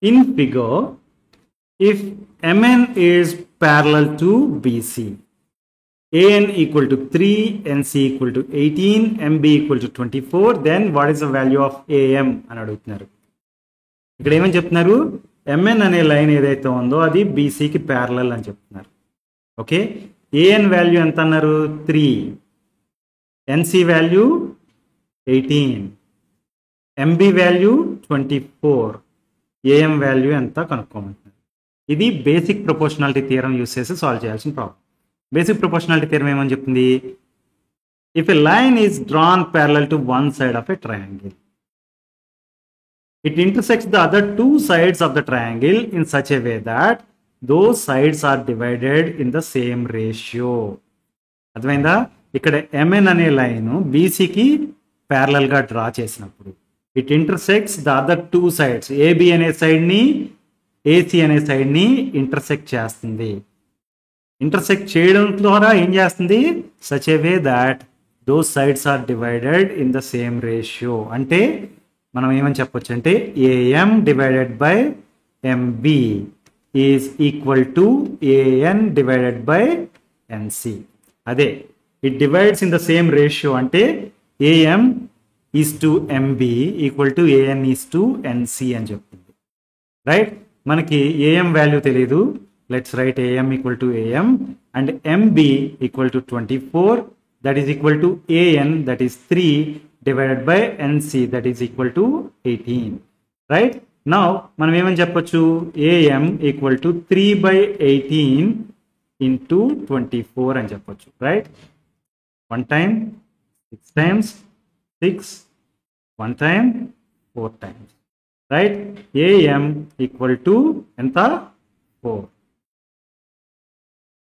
In figure, if MN is parallel to BC, AN equal to 3, NC equal to 18, MB equal to 24, then what is the value of AM అని అడుగుతున్నారు. ఇక్కడ ఏమని చెప్తున్నారు? MN అనే లైన్ ఏదైతే ఉందో అది BCకి ప్యారలల్ అని చెప్తున్నారు. ఓకే, ఏఎన్ వాల్యూ ఎంత అన్నారు? 3, NC value 18, MB value 24, AM value ఎంత కనుక్కోమంటున్నారు. ఇది బేసిక్ ప్రపోర్షనాలిటీ థియరం యూస్ చేసి సాల్వ్ చేయాల్సిన ప్రాబ్లం. బేసిక్ ప్రపోర్షనాలిటీ థియరం ఏమని చెప్తుంది? If a line is drawn parallel to one side of a triangle, it intersects the other two sides of the triangle in such a way that those sides are divided in the same ratio. అర్థమైందా? ఇక్కడ MN అనే లైన్ BCకి ప్యారలల్ గా డ్రా చేసినప్పుడు it intersects the other two sides, AB అనే సైడ్ ని AC అనే సైడ్ ని ఇంటర్సెక్ట్ చేస్తుంది. ఇంటర్సెక్ట్ చేయడం ద్వారా ఏం చేస్తుంది? Such a way that those sides are divided in the same ratio. అంటే మనం ఏమని చెప్పొచ్చు అంటే AM divided by MB is equal to AN divided by NC. అదే it divides in the same ratio అంటే AM is to MB equal to AN is to NC అని చెప్తుంది. రైట్? మనకి AM వాల్యూ తెలీదు. Let's write AM equal to AM and MB equal to 24, that is equal to AN that is 3 divided by NC that is equal to 18, right? Now మనం ఏమని చెప్పొచ్చు, ఏఎం ఈక్వల్ టు 3/18 ఇంటూ 24 అని చెప్పొచ్చు, right? 1 time 6 times 6, 1 time 4 times, right? AM equal to ఎంత 4.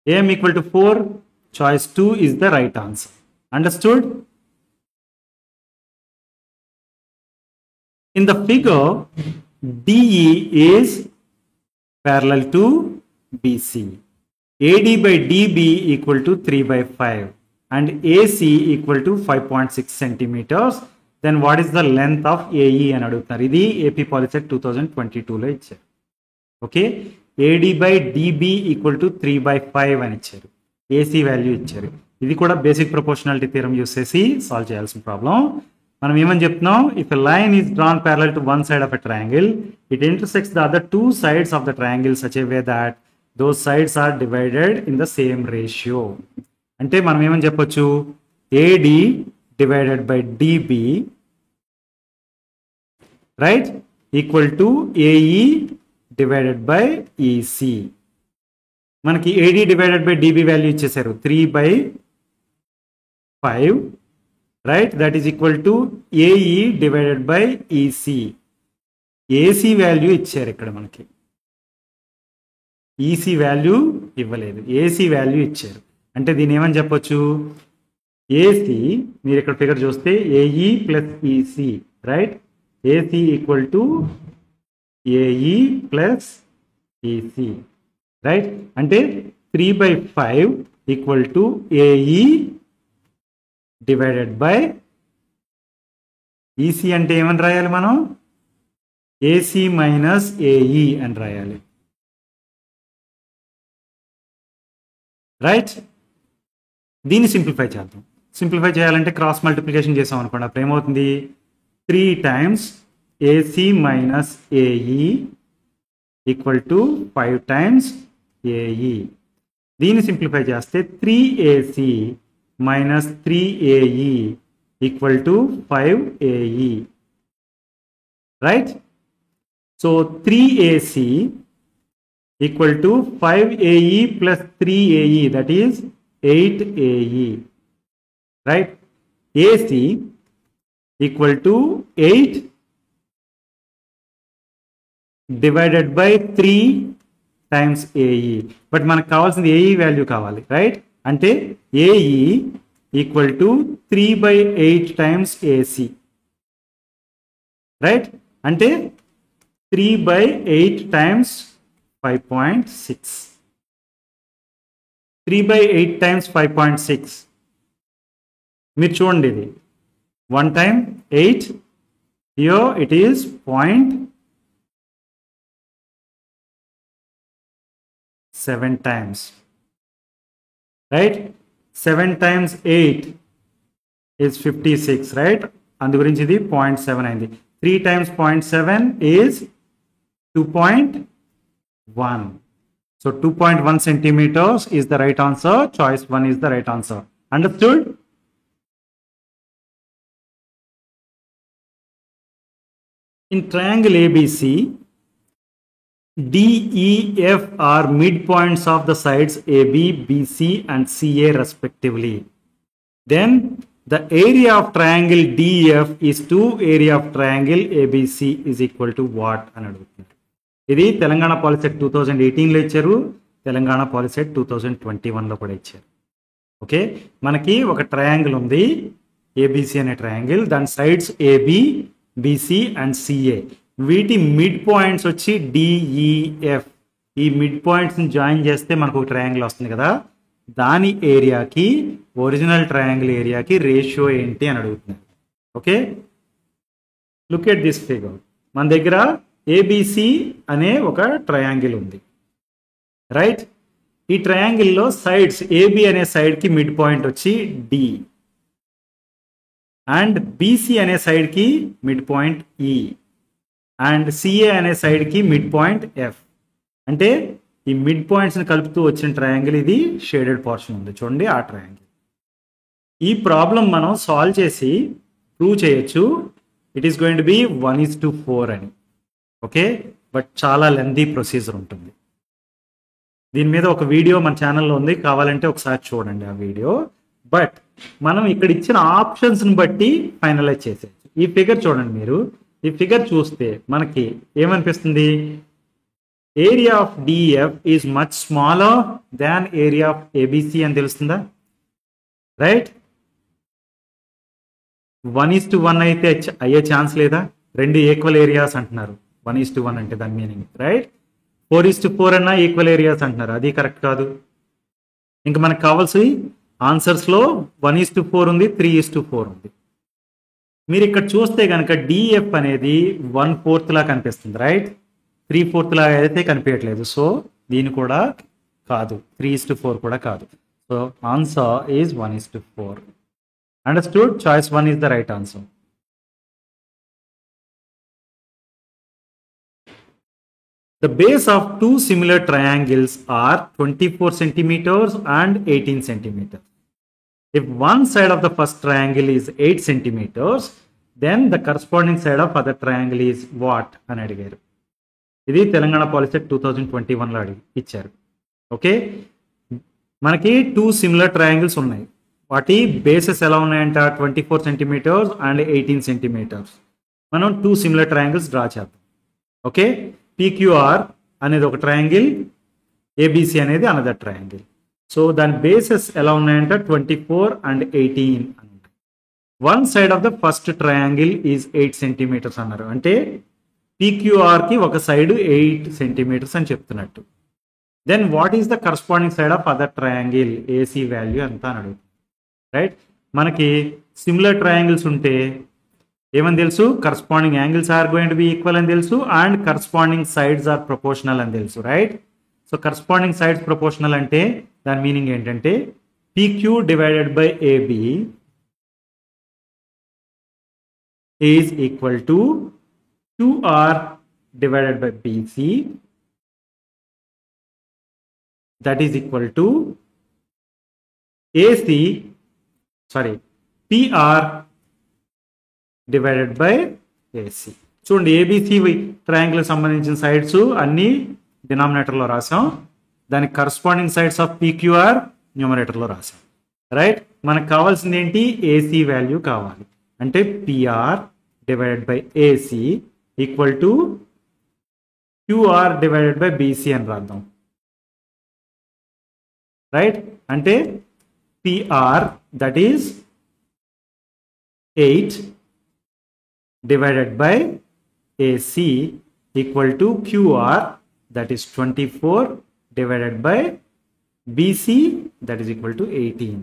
AM equal to 4, choice 2 is the right answer. Understood? In the figure, DE is parallel to BC. AD by DB equal to 3/5 and AC equal to 5.6 centimeters. Then what is the length of AE అని అడుగుతున్నారు. ఇది AP Polyset 2022లో ఇచ్చారు. Okay, AD by DB equal to 3/5 అని ఇచ్చారు. AC వాల్యూ ఇచ్చారు. ఇది కూడా బేసిక్ ప్రపోర్షనాలిటీ థియరం యూస్ చేసి సాల్వ్ చేయాల్సిన ప్రాబ్లం. మనం ఏమని చెప్తున్నాం, if a line is drawn parallel to one side of a triangle, it intersects the other two sides of the triangle such a way that those sides are divided in the same ratio. అంటే మనం ఏమని చెప్పొచ్చు, AD divided by DB, right, equal to AE divided by EC. మనకి AD divided by DB value ఇచ్చేసారు 3/5, right? That is equal to AE divided by EC. AC value ఇచ్చారు ఇక్కడ మనకి, EC వాల్యూ ఇవ్వలేదు, AC వాల్యూ ఇచ్చారు. అంటే దీని ఏమని చెప్పొచ్చు, AC మీరు ఇక్కడ ఫిగర్ చూస్తే AE plus EC, right? AC equal to AE plus EC, right? అంటే 3/5 equal to AE divided by EC. అంటే ఏమని రాయాలి మనం, AC మైనస్ AE అని రాయాలి, రైట్? దీన్ని సింప్లిఫై చేద్దాం. సింప్లిఫై చేయాలంటే క్రాస్ మల్టిప్లికేషన్ చేసాం అనుకోండి, అప్పుడు ఏమవుతుంది, 3 times AC minus AE equal to 5 times AE. దీన్ని సింప్లిఫై చేస్తే 3AC minus 3AE equal to 5AE, right? So 3AC equal to 5AE plus 3AE, that is 8AE, right? AC equal to 8 divided by 3 times AE. But మనకు కావాల్సింది AE వాల్యూ కావాలి, రైట్? అంటే AE equal to 3/8 times AC, right? అంటే 3/8 times 5.6. 3/8 times 5.6. మీరు చూడండి, ఇది 1 time 8, here it is 0.7 times, right? 7 times 8 is 56, right? అందు గురించి ఇది 0.7 అయింది. 3 times 0.7 is 2.1. So 2.1 centimeters is the right answer. Choice 1 is the right answer. Understood? In triangle ABC, DEF are midpoints of the sides AB, BC and CA respectively. Then the area of triangle DEF is to area of triangle ABC is equal to what అని అడుగుతున్నారు. ఇది తెలంగాణ పాలిసెట్ 2018లో ఇచ్చారు, తెలంగాణ పాలిసెట్ 2021లో కూడా ఇచ్చారు. ఓకే, మనకి ఒక ట్రయాంగిల్ ఉంది ABC అనే ట్రయాంగిల్, దాని sides AB, BC and CA. వీటి మిడ్ పాయింట్స్ వచ్చి DEF. ఈ మిడ్ పాయింట్స్ని జాయిన్ చేస్తే మనకు ఒక ట్రయాంగిల్ వస్తుంది కదా, దాని ఏరియాకి ఒరిజినల్ ట్రయాంగిల్ ఏరియాకి రేషియో ఏంటి అని అడుగుతున్నారు. Okay, look at this figure. మన దగ్గర ABC అనే ఒక ట్రయాంగిల్ ఉంది, రైట్? ఈ ట్రయాంగిల్లో సైడ్స్ AB అనే సైడ్కి మిడ్ పాయింట్ వచ్చి D అండ్ BC అనే సైడ్కి mid point E and CA అనే సైడ్కి మిడ్ పాయింట్ F. అంటే ఈ మిడ్ పాయింట్స్ని కలుపుతూ వచ్చిన ట్రయాంగిల్ ఇది షేడెడ్ పోర్షన్ ఉంది చూడండి, ఆ ట్రయాంగిల్. ఈ ప్రాబ్లం మనం సాల్వ్ చేసి ప్రూవ్ చేయొచ్చు. It is going to B 1:4 అని. ఓకే, బట్ చాలా లెందీ ప్రొసీజర్ ఉంటుంది. దీని మీద ఒక వీడియో మన ఛానల్లో ఉంది, కావాలంటే ఒకసారి చూడండి ఆ వీడియో. బట్ మనం ఇక్కడ ఇచ్చిన ఆప్షన్స్ని బట్టి ఫైనలైజ్ చేసేయచ్చు. ఈ ఫిగర్ చూడండి, మీరు ఈ ఫిగర్ చూస్తే మనకి ఏమనిపిస్తుంది? Area of DF is much smaller than area of ABC అని తెలుస్తుందా? రైట్, 1:1 అయితే అయ్యే ఛాన్స్ లేదా? రెండు ఈక్వల్ ఏరియాస్ అంటున్నారు. 1:1 అంటే దాని మీనింగ్ రైట్. 4:4 అన్నా ఈక్వల్ ఏరియాస్ అంటున్నారు, అది కరెక్ట్ కాదు. ఇంకా మనకు కావాల్సి ఆన్సర్స్లో 1:4 ఉంది, 3:4 ఉంది. మీరు ఇక్కడ చూస్తే కనుక డిఎఫ్ అనేది 1/4 లా కనిపిస్తుంది రైట్, 3/4 లా అయితే కనిపించట్లేదు. సో దీని కూడా కాదు, 3:4 కూడా కాదు. So answer is 1:4. Understood? Choice 1 is the right answer. The base of two similar triangles are 24 centimeters and 18 centimeters. If one side of the first triangle is 8 centimeters, then the corresponding side of other triangle is what? అని అడిగారు. ఇది తెలంగాణ పాలసీ 2021లో ఇచ్చారు. ఓకే, మనకి 2 సిమిలర్ ట్రయాంగిల్స్ ఉన్నాయి. వాటి బేసెస్ ఎలా ఉన్నాయంట? 24 సెంటీమీటర్స్ అండ్ 18 సెంటీమీటర్స్. మనం 2 సిమిలర్ ట్రయాంగిల్స్ డ్రా చేద్దాం. ఓకే, పిక్యూఆర్ అనేది ఒక ట్రయాంగిల్, ఏబిసి అనేది అనదర్ ట్రయాంగిల్. సో దాని బేసెస్ ఎలా ఉన్నాయంటే 24 అండ్ 18 అని ఉంటాయి. One side of the first triangle is 8 centimetres అన్నారు. అంటే పిక్యూఆర్కి ఒక సైడ్ 8 సెంటీమీటర్స్ అని చెప్తున్నట్టు. Then what is the corresponding side of other triangle? AC value ఎంత అని అడుగుతుంది రైట్. మనకి సిమిలర్ ట్రయాంగిల్స్ ఉంటే ఏమని తెలుసు? Corresponding angles are going to be equal అని తెలుసు, and corresponding sides are proportional అని తెలుసు right. So corresponding sides proportional అంటే దాని మీనింగ్ ఏంటంటే PQ divided by AB is equal to QR divided by BC, that is equal to AC sorry PR divided by AC. చూడండి, ఏబిసి ట్రయాంగిల్ సంబంధించిన సైడ్స్ అన్ని డినామినేటర్లో రాసాం, దానికి కరస్పాండింగ్ సైడ్స్ ఆఫ్ పిక్యూఆర్ న్యూమరేటర్లో రాసాం రైట్. మనకు కావాల్సింది ఏంటి? ఏసీ వాల్యూ కావాలి. అంటే PR divided by AC equal to QR divided by BC అని రాద్దాం రైట్. అంటే PR that is 8 divided by AC equal to QR that is 24 divided by BC that is equal to 18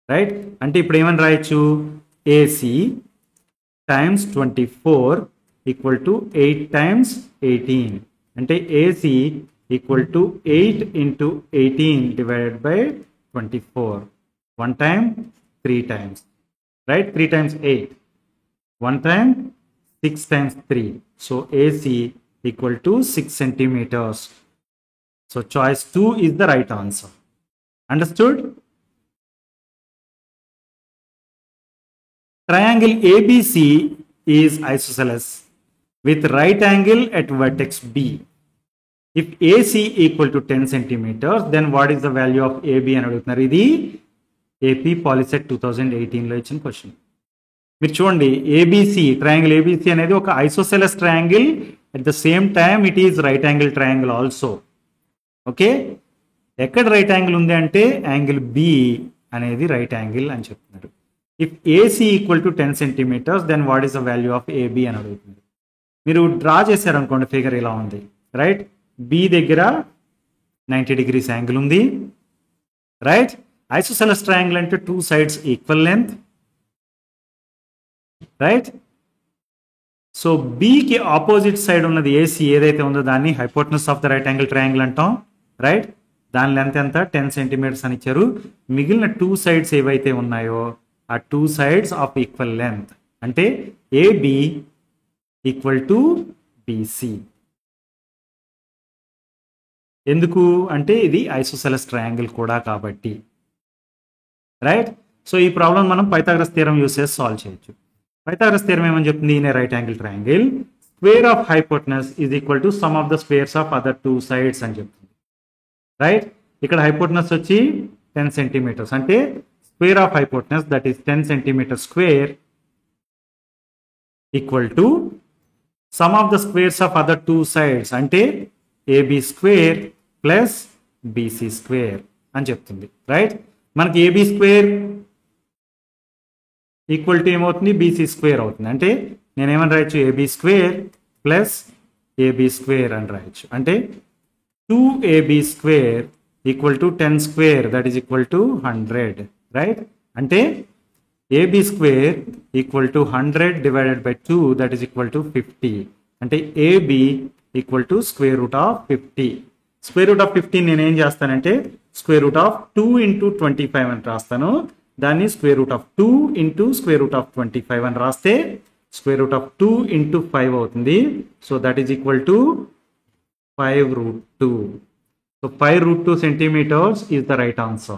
right. అంటే ఇప్పుడు ఏమని రాయొచ్చు? AC times 24 equal to 8 times 18 అంటే AC equal to 8 into 18 divided by 24. 1 time 3 times right, 3 times 8, 1 time 6 times 3. So AC equal to 6 centimeters. So choice 2 is the right answer. Understood? Triangle ABC is isosceles with right angle at vertex B. If AC equal to 10 centimeters, then what is the value of AB అని అడుగుతున్నారు. ఇది ఏపీ పాలిసెట్ 2018లో ఇచ్చిన క్వశ్చన్. మీరు చూడండి, ఏబిసి ట్రయాంగిల్ ఏబిసి అనేది ఒక isosceles triangle, at the same time it is right angle triangle also. Okay, ఎక్కడ రైట్ యాంగిల్ ఉంది అంటే యాంగిల్ బి అనేది రైట్ యాంగిల్ అని చెప్తున్నారు. If AC equal to 10 centimetres then what is the value of AB అని అడుగుతుంది. మీరు డ్రా చేశారనుకోండి, ఫిగర్ ఇలా ఉంది రైట్. బి దగ్గర 90 degrees యాంగిల్ ఉంది రైట్. ఐసోసెలస్ ట్రయాంగిల్ అంటే 2 sides equal length right. So బికి ఆపోజిట్ సైడ్ ఉన్నది ఏసీ ఏదైతే ఉందో దాన్ని hypotenuse of the right angle triangle అంటాం రైట్. దాని లెంత్ ఎంత? 10 centimeters అని ఇచ్చారు. మిగిలిన 2 sides ఏవైతే ఉన్నాయో ఆ 2 sides ఆఫ్ ఈక్వల్ లెంత్ అంటే ఏబి ఈక్వల్ టు బిసి. ఎందుకు అంటే ఇది ఐసోసెలస్ ట్రయాంగిల్ కూడా కాబట్టి రైట్. సో ఈ ప్రాబ్లం మనం పైథాగరస్ థియరం యూస్ చేసి సాల్వ్ చేయొచ్చు. పైథాగరస్ థియరం ఏమని చెప్తుంది? In a right angle triangle square of hypotenuse is equal to sum of the squares of other two sides అని చెప్తుంది. రైట్, ఇక్కడ హైపోటెనస్ వచ్చి 10 సెంటీమీటర్స్ అంటే square of hypotenuse that is 10 centimetre square equal to sum of the squares of other two sides అంటే AB square plus BC square అని చెప్తుంది. రైట్, మనకి ఏబి స్క్వేర్ ఈక్వల్ టు ఏమవుతుంది, బీసీ స్క్వేర్ అవుతుంది. అంటే నేనేమని రాయొచ్చు, AB square plus AB square అని రాయొచ్చు. అంటే 2ab square equal to 10 square that is equal to 100. Right, అంటే ab square equal to 100 divided by 2 that is equal to 50. అంటే ab equal to square root of 50. Square root of 50 నేను ఏం చేస్తానంటే స్క్వేర్ రూట్ ఆఫ్ 2 ఇంటూ 25 అని రాస్తాను. దాన్ని square root of 2 into square root of 25 అని రాస్తే స్క్వేర్ రూట్ ఆఫ్ 2 ఇంటూ 5 అవుతుంది. So that is equal to 5√2. So 5√2 centimeters is the right answer.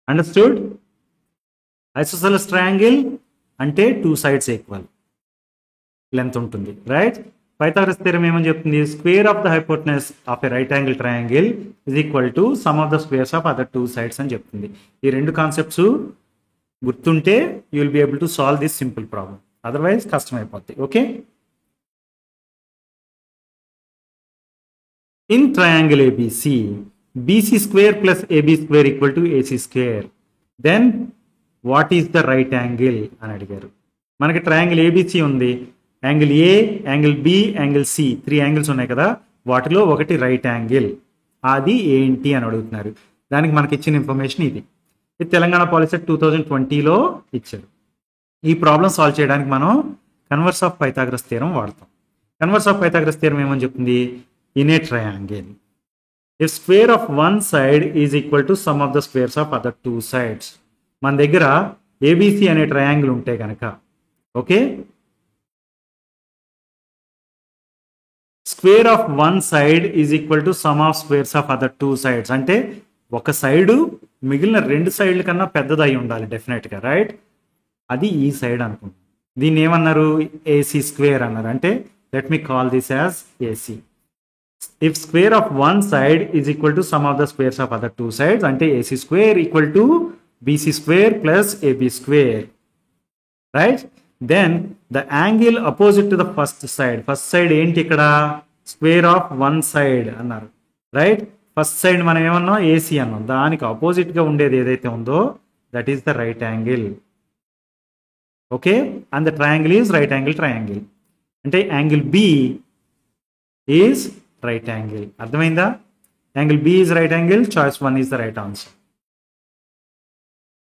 Understood? Isosceles triangle అంటే 2 sides equal length ఉంటుంది. రైట్, పైథాగరస్ థియరం ఏమని చెప్తుంది, square of the hypotenuse of a right angle triangle is equal to sum of the squares of other 2 sides అని చెప్తుంది. ఈ రెండు కాన్సెప్ట్స్ గుర్తుంటే you will be able to solve this simple problem, otherwise కష్టం అయిపోద్ది. Okay, in triangle ABC, BC square plus AB square equal to AC square, then what is the right angle అని అడిగారు. మనకి ట్రయాంగిల్ ABC ఉంది, angle A, angle B, angle C, 3 angles ఉన్నాయి కదా, వాటిలో ఒకటి రైట్ యాంగిల్, అది ఏంటి అని అడుగుతున్నారు. దానికి మనకి ఇచ్చిన ఇన్ఫర్మేషన్ ఇది తెలంగాణ పాలిసెట్ 2020లో ఇచ్చారు. ఈ ప్రాబ్లం సాల్వ్ చేయడానికి మనం కన్వర్స్ ఆఫ్ పైథాగరస్ థియరం వాడతాం. కన్వర్స్ ఆఫ్ పైథాగరస్ థియరం ఏమని చెప్తుంది, in a triangle if square of one side is equal to sum of the squares of other two sides. మన దగ్గర ABC అనే ట్రయాంగిల్ ఉంటే కనుక okay, square of one side is equal to sum of squares of other 2 sides. అంటే ఒక సైడు మిగిలిన 2 సైడ్ల కన్నా పెద్దది అయి ఉండాలి డెఫినెట్గా. రైట్, అది ఈ సైడ్ అనుకుంటాం. దీన్ని ఏమన్నారు, ఏసీ స్క్వేర్ అన్నారు. అంటే let me call this as AC. If square of one side is equal to sum of the squares of other 2 sides, ante AC square equal to BC square plus AB square. Right? Then the angle opposite to the first side enti ikkada square of one side annaru. Right? First side మనం ఏమన్నా AC అన్నాం, దానికి ఆపోజిట్ గా ఉండేది ఏదైతే ఉందో that is the right angle. Okay? And the triangle is right angle triangle. అంటే angle B is right angle. అర్థమైందా? Angle B is right angle, choice 1 is the right answer.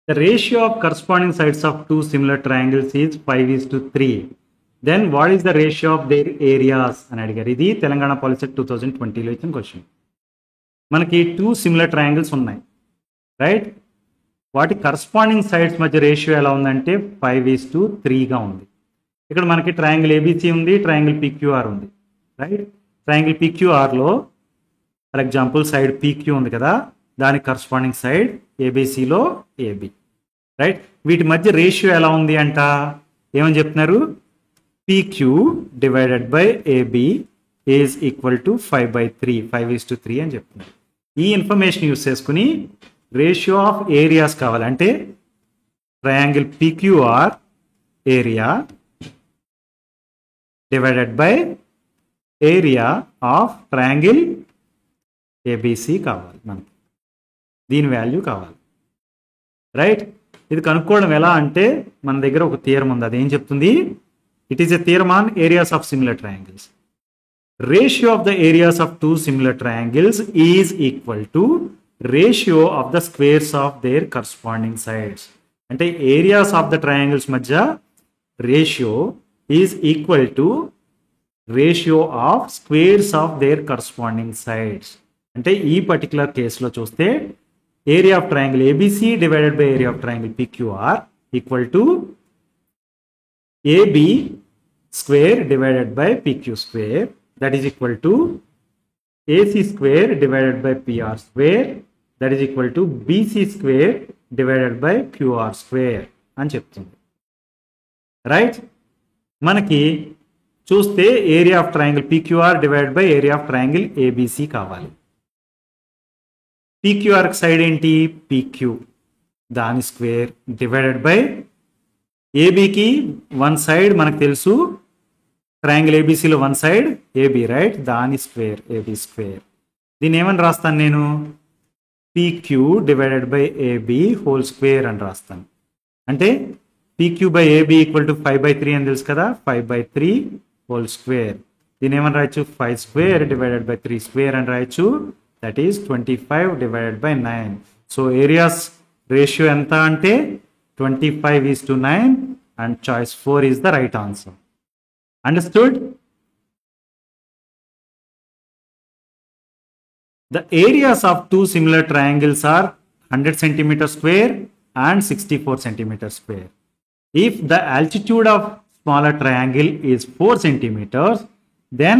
The ratio of corresponding sides of 2 similar triangles is 5:3. Then what is the ratio of their areas అని అడిగారు. ఇది తెలంగాణ పాలిసెట్ 2020లో ఇచ్చిన క్వశ్చన్. మనకి 2 సిమిలర్ ట్రయాంగిల్స్ ఉన్నాయి. రైట్, వాటి కరస్పాండింగ్ సైడ్స్ మధ్య రేషియో ఎలా ఉందంటే 5:3గా ఉంది. ఇక్కడ మనకి ట్రయాంగిల్ ABC ఉంది, ట్రయాంగిల్ PQR ఉంది. రైట్, ట్రయాంగిల్ PQRలో ఫర్ ఎగ్జాంపుల్ సైడ్ PQ ఉంది కదా, దానికి కరస్పాండింగ్ సైడ్ ABCలో AB. రైట్, వీటి మధ్య రేషియో ఎలా ఉంది అంట, ఏమని చెప్తున్నారు, PQ divided by AB is equal to 5/3, 5:3 అని చెప్తున్నారు. ఈ ఇన్ఫర్మేషన్ యూస్ చేసుకుని రేషియో ఆఫ్ ఏరియాస్ కావాలంటే triangle PQR area divided by area of triangle ABC కావాలి మనకి, దీని వాల్యూ కావాలి. రైట్, ఇది కనుక్కోవడం ఎలా అంటే మన దగ్గర ఒక థియరం ఉంది, అదేం చెప్తుంది, it is a theorem on areas of similar triangles. Ratio of the areas of 2 similar triangles is equal to ratio of the squares of their corresponding sides. అంటే ఏరియాస్ ఆఫ్ ద ట్రయాంగిల్స్ మధ్య ratio is equal to ratio of squares of their corresponding sides. అంటే ఈ పర్టికులర్ కేసులో చూస్తే area of triangle ABC divided by area of triangle PQR equal to AB square divided by PQ square, that is equal to AC square divided by PR square, that is equal to BC square divided by QR square అని చెప్తుంది. రైట్, మనకి చూస్తే area of triangle PQR divide by area of triangle ABC కావాలి. PQR సైడ్ ఏంటి PQ దాని స్క్వేర్ డివైడెడ్ బై ఏబికి వన్ సైడ్ మనకు తెలుసు ట్రయాంగిల్ ఏబిసిలో వన్ సైడ్ ఏబి రైట్ దాని స్క్వేర్ ఏబి స్క్వేర్. దీన్ని ఏమని రాస్తాను నేను PQ divided by AB whole square అని రాస్తాను. అంటే PQ by AB equal to 5/3 అని తెలుసు కదా 5/3 హోల్ స్క్వేర్. దీన్ని ఏమని రాయొచ్చు 5 స్క్వేర్ డివైడెడ్ బై 3 స్క్వేర్ అని రాయొచ్చు. That is 25 divided by 9. So areas ratio ఎంత అంటే 25:9 and choice 4 is the right answer. Understood? The areas of two similar triangles are 100 centimeter square and 64 centimeter square. If the altitude of smaller triangle is 4 centimeters, then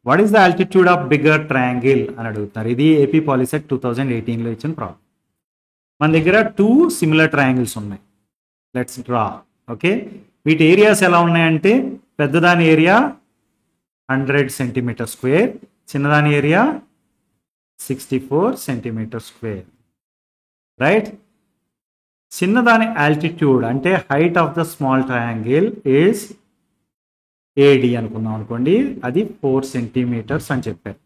what is the altitude of bigger triangle అని అడుగుతారు. ఇది AP Polyset 2018లో ఇచ్చిన ప్రాబ్లం. మన దగ్గర 2 సిమిలర్ ట్రయాంగిల్స్ ఉన్నాయి. Let's draw. ఓకే, వీటి ఏరియాస్ ఎలా ఉన్నాయంటే పెద్దదాని ఏరియా 100 సెంటీమీటర్ స్క్వేర్, చిన్నదాని ఏరియా 64 సెంటీమీటర్ స్క్వేర్ రైట్. చిన్నదాని ఆల్టిట్యూడ్ అంటే height of the small triangle is AD అనుకుందాం అనుకోండి, అది 4 సెంటీమీటర్స్ అని చెప్పారు.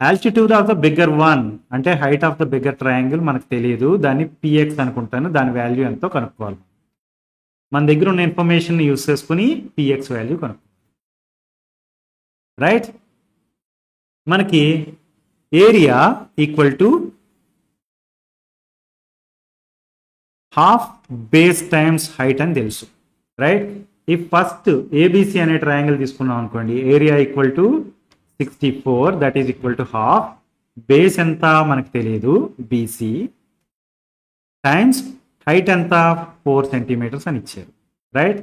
Altitude of the bigger one అంటే height of the bigger triangle మనకు తెలియదు, దాన్ని PX అనుకుంటాను. దాని వాల్యూ ఎంతో కనుక్కోవాలి. మన దగ్గర ఉన్న ఇన్ఫర్మేషన్ యూస్ చేసుకుని PX వాల్యూ కనుక్కోవాలి రైట్. మనకి area equal to half base times height అని తెలుసు రైట్. ఈ ఫస్ట్ ABC అనే ట్రయాంగిల్ తీసుకున్నాం అనుకోండి, area equal to 64 that is equal to half, base ఎంత మనకు తెలియదు BC టైమ్స్ హైట్ ఎంత 4 సెంటీమీటర్స్ అని ఇచ్చారు రైట్.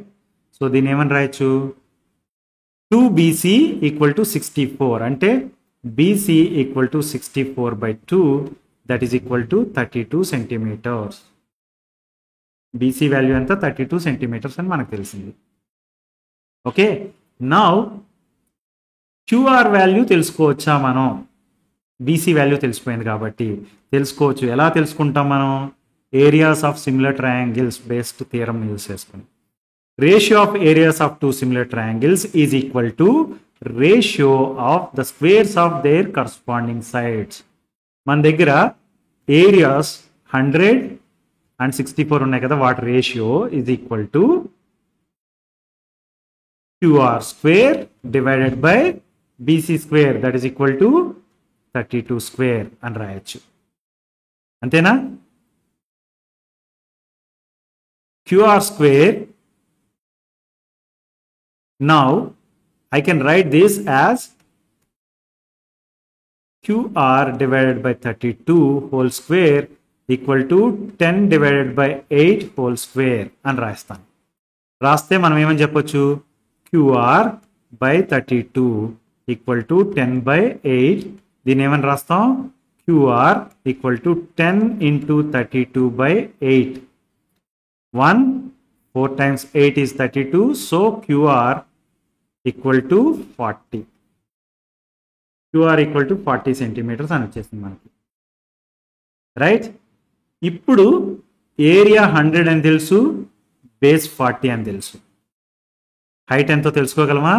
సో దీన్ని ఏమని రాయొచ్చు 2BC ఈక్వల్ టు 64 అంటే BC equal to 64/2 that is equal to 32 centimetres. BC value ఎంత 32 సెంటీమీటర్స్ అని మనకు తెలిసింది. ఓకే, నౌ QR వాల్యూ తెలుసుకోవచ్చా మనం? BC వాల్యూ తెలిసిపోయింది కాబట్టి తెలుసుకోవచ్చు. ఎలా తెలుసుకుంటాం మనం? Areas of similar triangles based theorem use చేసుకుని. Ratio of areas of two similar triangles is equal to ratio of the squares of their corresponding sides. మన దగ్గర ఏరియాస్ 100 and 64 ఉన్నాయి కదా, వాటి ratio is equal to QR square divided by BC square that is equal to 32 square అని రాయొచ్చు. అంతేనా? QR square. Now I can write this as QR divided by 32 whole square equal to 10 divided by 8 whole square అని రాస్తాను. రాస్తే మనం ఏమని చెప్పొచ్చు? QR by 32 equal to 10/8. దీన్ని ఏమని రాస్తాం? QR equal to 10 into 32/8. 1 4 times 8 is 32, so QR equal to 40. QR equal to 40 centimeters అని వచ్చేసింది మనకి రైట్. ఇప్పుడు ఏరియా 100 అని తెలుసు, బేస్ 40 అని తెలుసు. హైట్ ఎంతో తెలుసుకోగలమా?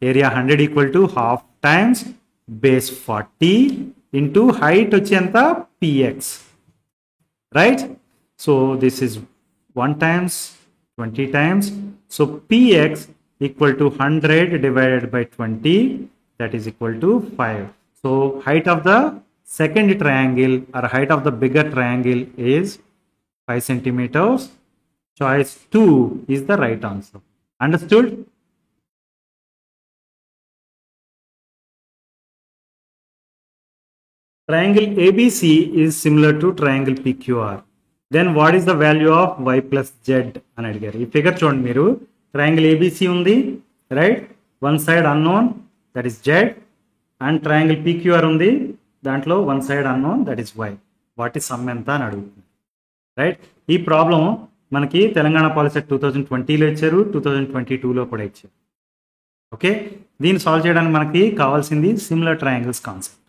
Area 100 equal to half times base 40 into height వచ్చి ఎంత PX right. So this is 1 times 20 times, so PX equal to 100 divided by 20 that is equal to 5. So height of the second triangle or height of the bigger triangle is 5 centimeters. Choice 2 is the right answer. Understood? Triangle ABC is similar to triangle PQR. Then what is the value of y plus z అని అడిగారు. ఈ ఫిగర్ చూడండి మీరు, ట్రయాంగిల్ ABC ఉంది right, one side unknown that is z, and triangle PQR ఉంది, దాంట్లో one side unknown that is y. వాటి సమ్ ఎంత అని అడుగుతుంది రైట్. ఈ ప్రాబ్లం మనకి తెలంగాణ పాలసీ 2020లో ఇచ్చారు, 2022లో కూడా ఇచ్చారు. ఓకే, దీన్ని సాల్వ్ చేయడానికి మనకి కావాల్సింది similar triangles concept.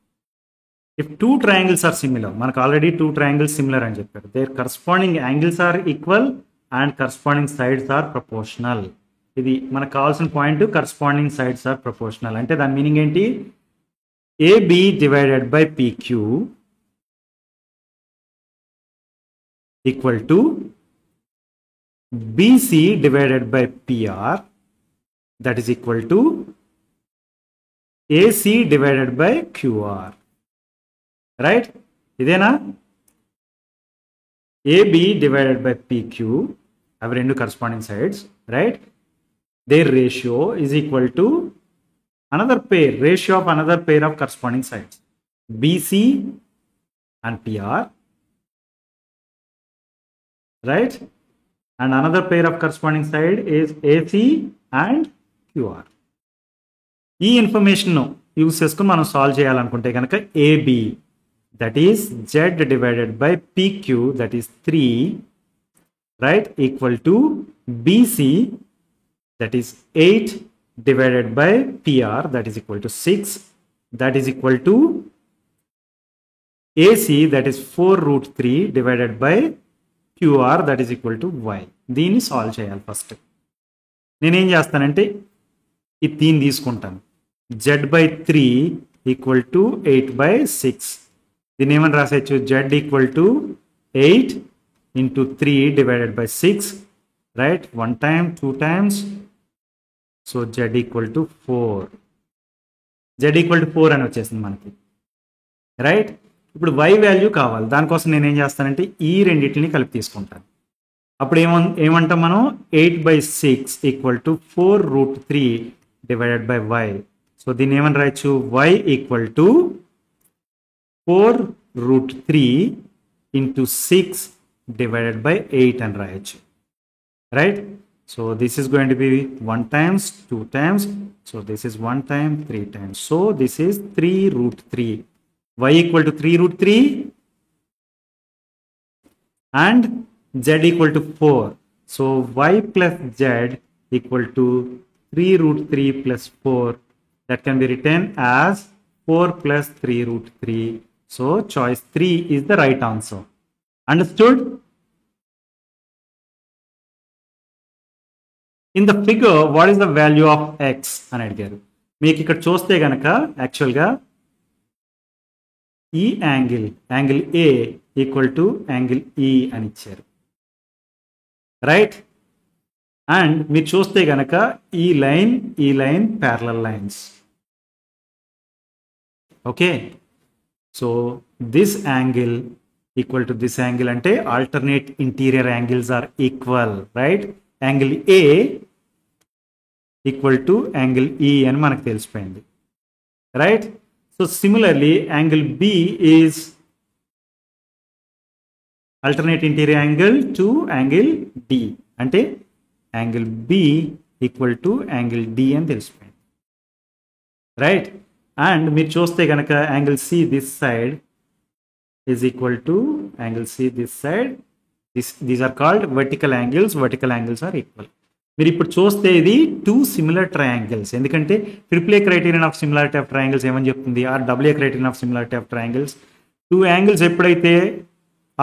If two triangles are similar, మనకు ఆల్రెడీ టూ ట్రయాంగిల్స్ సిమిలర్ అని చెప్పారు, their corresponding angles are equal and corresponding sides are proportional. ఇది మనకు కావాల్సిన point, corresponding sides are proportional. అంటే దాని మీనింగ్ ఏంటి? AB divided by PQ equal to BC divided by PR, that is equal to AC divided by QR. Right, ఇదేనా? ఏబి డివైడెడ్ బై పిక్యూ, అవి రెండు corresponding sides, right? Their ratio is equal to another pair, ratio of another pair of corresponding sides, BC and PR, right? And another pair of corresponding side is AC and QR. ఈ ఇన్ఫర్మేషన్ యూస్ చేసుకుని మనం సాల్వ్ చేయాలనుకుంటే కనుక AB, that is Z divided by PQ, that is 3, right, equal to BC, that is 8 divided by PR, that is equal to 6, that is equal to AC, that is 4 root 3 divided by QR, that is equal to Y. దీన్ని సాల్వ్ చేయాలి. ఫస్ట్ నేనేం చేస్తానంటే ఈ దీన్ని తీసుకుంటాను, Z by 3 equal to 8 by 6. దీన్ని ఏమని రాసేయచ్చు? Z equal to 8 into 3 divided by 6, right? 1 time, 2 times, so Z equal to 4. Z equal to 4 అని వచ్చేసింది మనకి, రైట్? ఇప్పుడు Y వాల్యూ కావాలి, దానికోసం నేను ఏం చేస్తానంటే ఈ రెండింటిని కలిపి తీసుకుంటాను. అప్పుడు ఏమంటాం మనం? 8 by 6 equal to 4 root 3 divided by Y. So దీన్ని ఏమని రాయొచ్చు? Y equal to 4 root 3 into 6 divided by 8 అని రాయొచ్చు, right? So this is going to be 1 times, 2 times, so this is 1 time, 3 times, so this is 3 root 3. Y equal to 3 root 3 and Z equal to 4. So Y plus Z equal to 3 root 3 plus 4. That can be written as 4 plus 3 root 3. So choice 3 is the right answer. Understood? In the figure, what is the value of x అని అడిగారు. మీకు ఇక్కడ చూస్తే గనక యాక్చువల్గా ఈ angle A equal to angle E అని ఇచ్చారు, రైట్? అండ్ మీరు చూస్తే గనక ఈ line parallel lines. Okay, so this angle equal to this angle అంటే alternate interior angles are equal, right? Angle A equal to angle E అని మనకు తెలిసిపోయింది, right? So similarly angle B is alternate interior angle to angle D, అంటే angle B equal to angle D అని తెలిసిపోయింది, రైట్? అండ్ మీరు చూస్తే కనుక angle see this side is equal to angle see this side. These are called vertical angles. Vertical angles are equal. మీరు ఇప్పుడు చూస్తే ఇది టూ సిమిలర్ ట్రయాంగిల్స్, ఎందుకంటే triple criterion of similarity of triangles ఏమని చెప్తుంది? Or double criterion of similarity of triangles, two angles ఎప్పుడైతే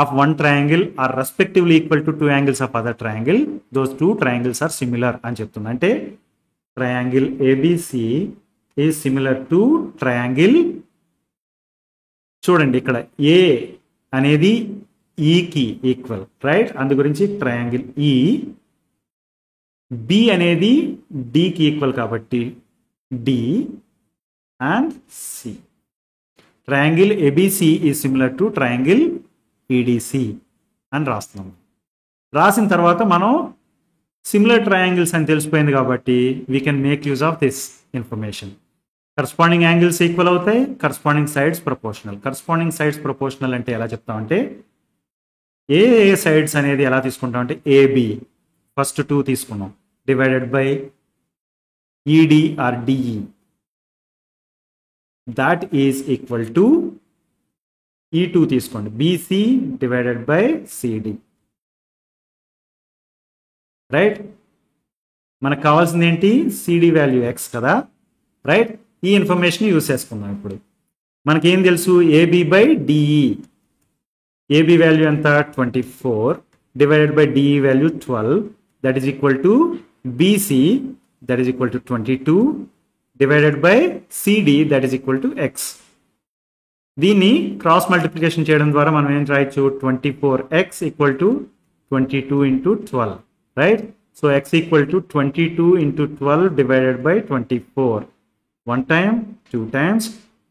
of one triangle are respectively equal to two angles of other triangle, those two triangles are similar అని చెప్తుంది. అంటే triangle ABC is similar to triangle, చూడండి ఇక్కడ ఏ అనేది ఈకి ఈక్వల్, రైట్? అందు గురించి ట్రయాంగిల్ ఈ. బి అనేది డికి ఈక్వల్ కాబట్టి D and C. Triangle ABC is similar to triangle EDC అని రాస్తున్నాము. రాసిన తర్వాత మనం సిమిలర్ ట్రయాంగిల్స్ అని తెలిసిపోయింది కాబట్టి we can make use of this information. Corresponding angles equal అవుతాయి, corresponding sides proportional. Corresponding sides proportional అంటే ఎలా చెప్తామంటే ఏ సైడ్స్ అనేది ఎలా తీసుకుంటాం అంటే ఏబి ఫస్ట్ 2 తీసుకున్నాం divided by ED or DE, that is equal to ఈ2 తీసుకోండి BC divided by CD. Right. మనకు కావాల్సింది ఏంటి? సిడి వాల్యూ ఎక్స్ కదా, రైట్. ఈ ఇన్ఫర్మేషన్ యూస్ చేసుకుందాం. ఇప్పుడు మనకేం తెలుసు? AB by DE. AB value ఎంత? 24 divided by DE value 12, that is equal to BC, that is equal to 22 divided by CD, that is equal to X. దీన్ని క్రాస్ మల్టిప్లికేషన్ చేయడం ద్వారా మనం ఏం రాయొచ్చు? 24x equal to 22 into 12, right. So x equal to 22 into 12 divided by 24. 1 time, 2 times,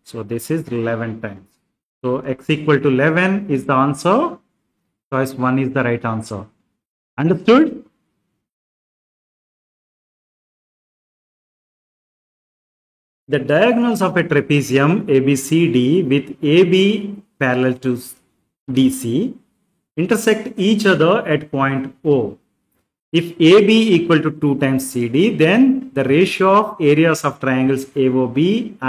so this is 11 times. So x equal to 11 is the answer. Choice 1 is the right answer. Understood? The diagonals of a trapezium ABCD with AB parallel to DC intersect each other at point O. If AB equal to 2 times CD, then the ratio of areas of triangles AOB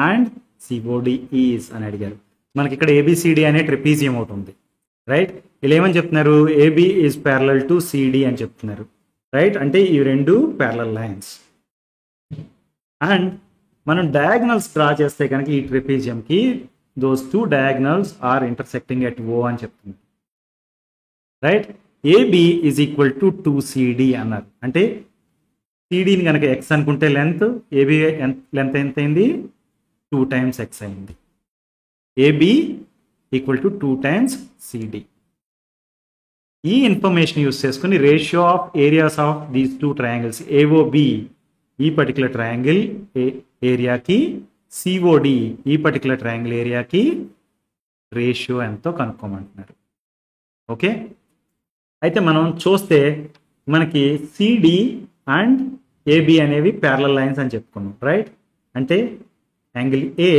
and COD is అని అడిగారు. మనకి ఇక్కడ ABCD అనే ట్రెపీజియం ఒకటి ఉంది, రైట్. ఇలా ఏమని చెప్తున్నారు? AB is parallel to CD అని చెప్తున్నారు, రైట్. అంటే ఈ రెండు ప్యారలల్ లైన్స్. అండ్ మనం డయాగ్నల్స్ డ్రా చేస్తే కనుక ఈ ట్రెపీజియంకి those 2 diagonals are intersecting at O అని చెప్తుంది, right. AB is equal to 2CD అన్నారు. అంటే సిడిని కనుక ఎక్స్ అనుకుంటే లెంత్, ఏబి లెంత్ ఎంత అయింది? 2 times ఎక్స్ అయింది. AB equal to 2 times CD. ఈ ఇన్ఫర్మేషన్ యూస్ చేసుకుని ratio of areas of these 2 triangles AOB ఈ పర్టికులర్ ట్రయాంగిల్ ఏరియాకి, సిఓడి ఈ పర్టికులర్ ట్రయాంగిల్ ఏరియాకి రేషియో ఎంతో కనుక్కోమంటున్నారు. ఓకే. అయితే మనం చూస్తే మనకి సిడి అండ్ ఏబి అనేవి ప్యారలల్ లైన్స్ అని చెప్పుకున్నాం, రైట్. అంటే angle A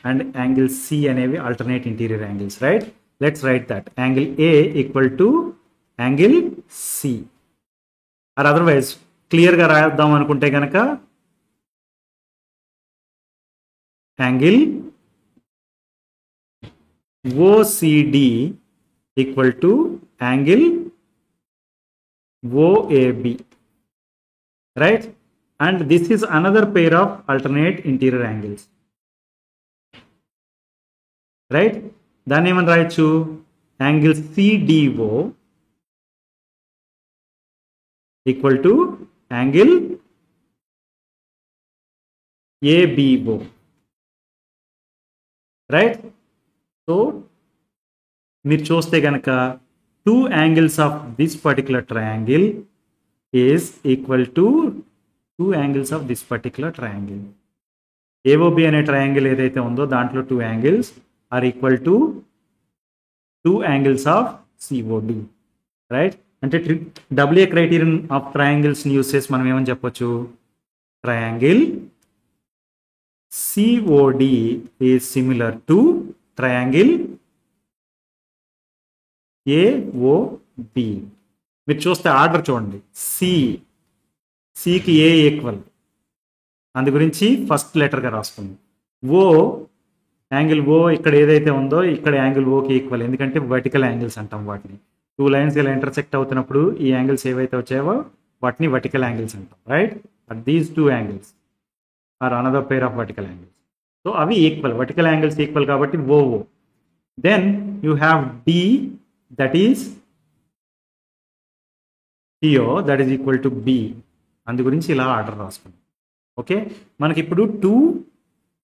and angle C అనేవి alternate interior angles, right. Let's write that. Angle A equal to angle C. Or otherwise క్లియర్గా రాద్దాం అనుకుంటే కనుక angle OCD equal to angle OAB, right. And this is another pair of alternate interior angles, right. దాన్ని ఏమని రాయొచ్చు? Angle CDO equal to angle ABO, right. So మీరు చూస్తే కనుక 2 angles of this particular triangle is equal to 2 angles of this particular triangle. AOB అనే ట్రయాంగిల్ ఏదైతే ఉందో దాంట్లో 2 angles are equal to 2 angles of COD, right. అంటే WA క్రైటీరియన్ ఆఫ్ ట్రయాంగిల్స్ని యూస్ చేసి మనం ఏమని చెప్పొచ్చు? Triangle COD is similar to triangle AOB. మీరు చూస్తే ఆర్డర్ చూడండి. సికి ఏ ఈక్వల్, అందు గురించి ఫస్ట్ లెటర్గా రాసుకుంది. ఓ యాంగిల్ ఓ ఇక్కడ ఏదైతే ఉందో ఇక్కడ యాంగిల్ ఓకి ఈక్వల్, ఎందుకంటే వర్టికల్ యాంగిల్స్ అంటాం వాటిని. 2 లైన్స్ ఇలా ఇంటర్సెక్ట్ అవుతున్నప్పుడు ఈ యాంగిల్స్ ఏవైతే వచ్చాయో వాటిని వర్టికల్ యాంగిల్స్ అంటాం, right. But these 2 angles are another pair of vertical angles. So అవి ఈక్వల్, వర్టికల్ యాంగిల్స్ ఈక్వల్ కాబట్టి ఓఓ. Then you have D, that is TO, that is equal to B. అందు గురించి ఇలా ఆర్డర్ రాసుకుందాం. ఓకే. మనకి ఇప్పుడు 2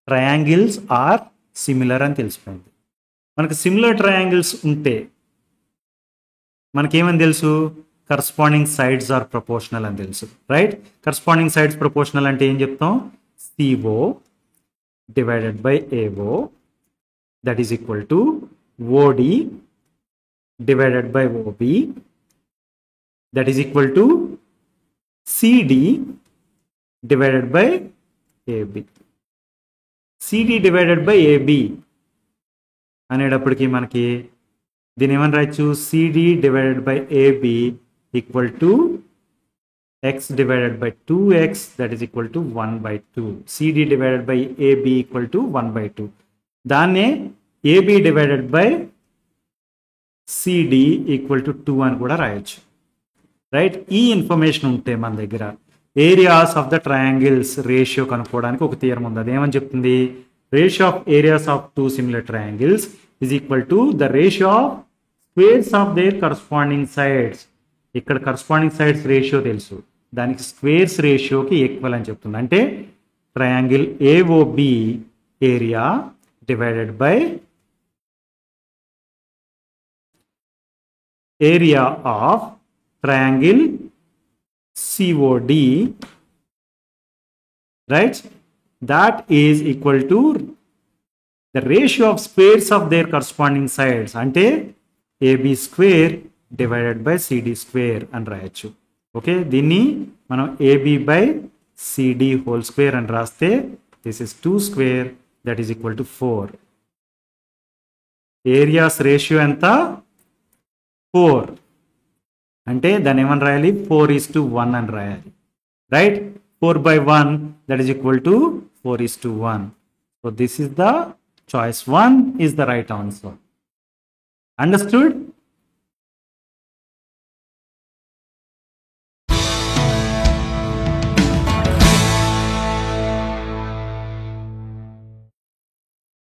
ట్రయాంగిల్స్ ఆర్ సిమిలర్ అని తెలిసిపోయింది. మనకు సిమిలర్ ట్రయాంగిల్స్ ఉంటే మనకేమని తెలుసు? కరస్పాండింగ్ సైడ్స్ ఆర్ ప్రపోర్షనల్ అని తెలుసు, రైట్. కరస్పాండింగ్ సైడ్స్ ప్రపోర్షనల్ అంటే ఏం చెప్తాం? CO divided by AO, that is equal to OD divided by OB, that is equal to CD divided by AB. CD divided by AB అనేటప్పటికి మనకి దీని ఏమని రాయొచ్చు? CD divided by AB equal to x divided by 2x, that is equal to 1/2. CD divided by AB equal to 1/2. దాన్నే AB divided by CD equal to 2 అని కూడా రాయొచ్చు. రైట్. ఈ ఇన్ఫర్మేషన్ ఉంటే మన దగ్గర areas of the triangles ratio కనుక్కోవడానికి ఒక థియరం ఉంది. అదేమని చెప్తుంది? Ratio of areas of two similar triangles is equal to the ratio of squares of their corresponding sides. ఇక్కడ కరస్పాండింగ్ సైడ్స్ రేషియో తెలుసు, దానికి స్క్వేర్స్ రేషియోకి ఈక్వల్ అని చెప్తుంది. అంటే triangle AOB area divided by area of triangle COD, right, that is equal to the ratio of squares of their corresponding sides. అంటే AB square divided by CD square అని రాయొచ్చు. ఓకే, దీన్ని మనం AB by CD whole square అని రాస్తే this is 2 square that is equal to 4. Areas ratio ఎంత? 4. అంటే దాన్ని ఏమని రాయాలి? 4:1 అని రాయాలి. Right, 4/1 that is equal to 4:1. So this is the choice 1 is the right answer. Understood?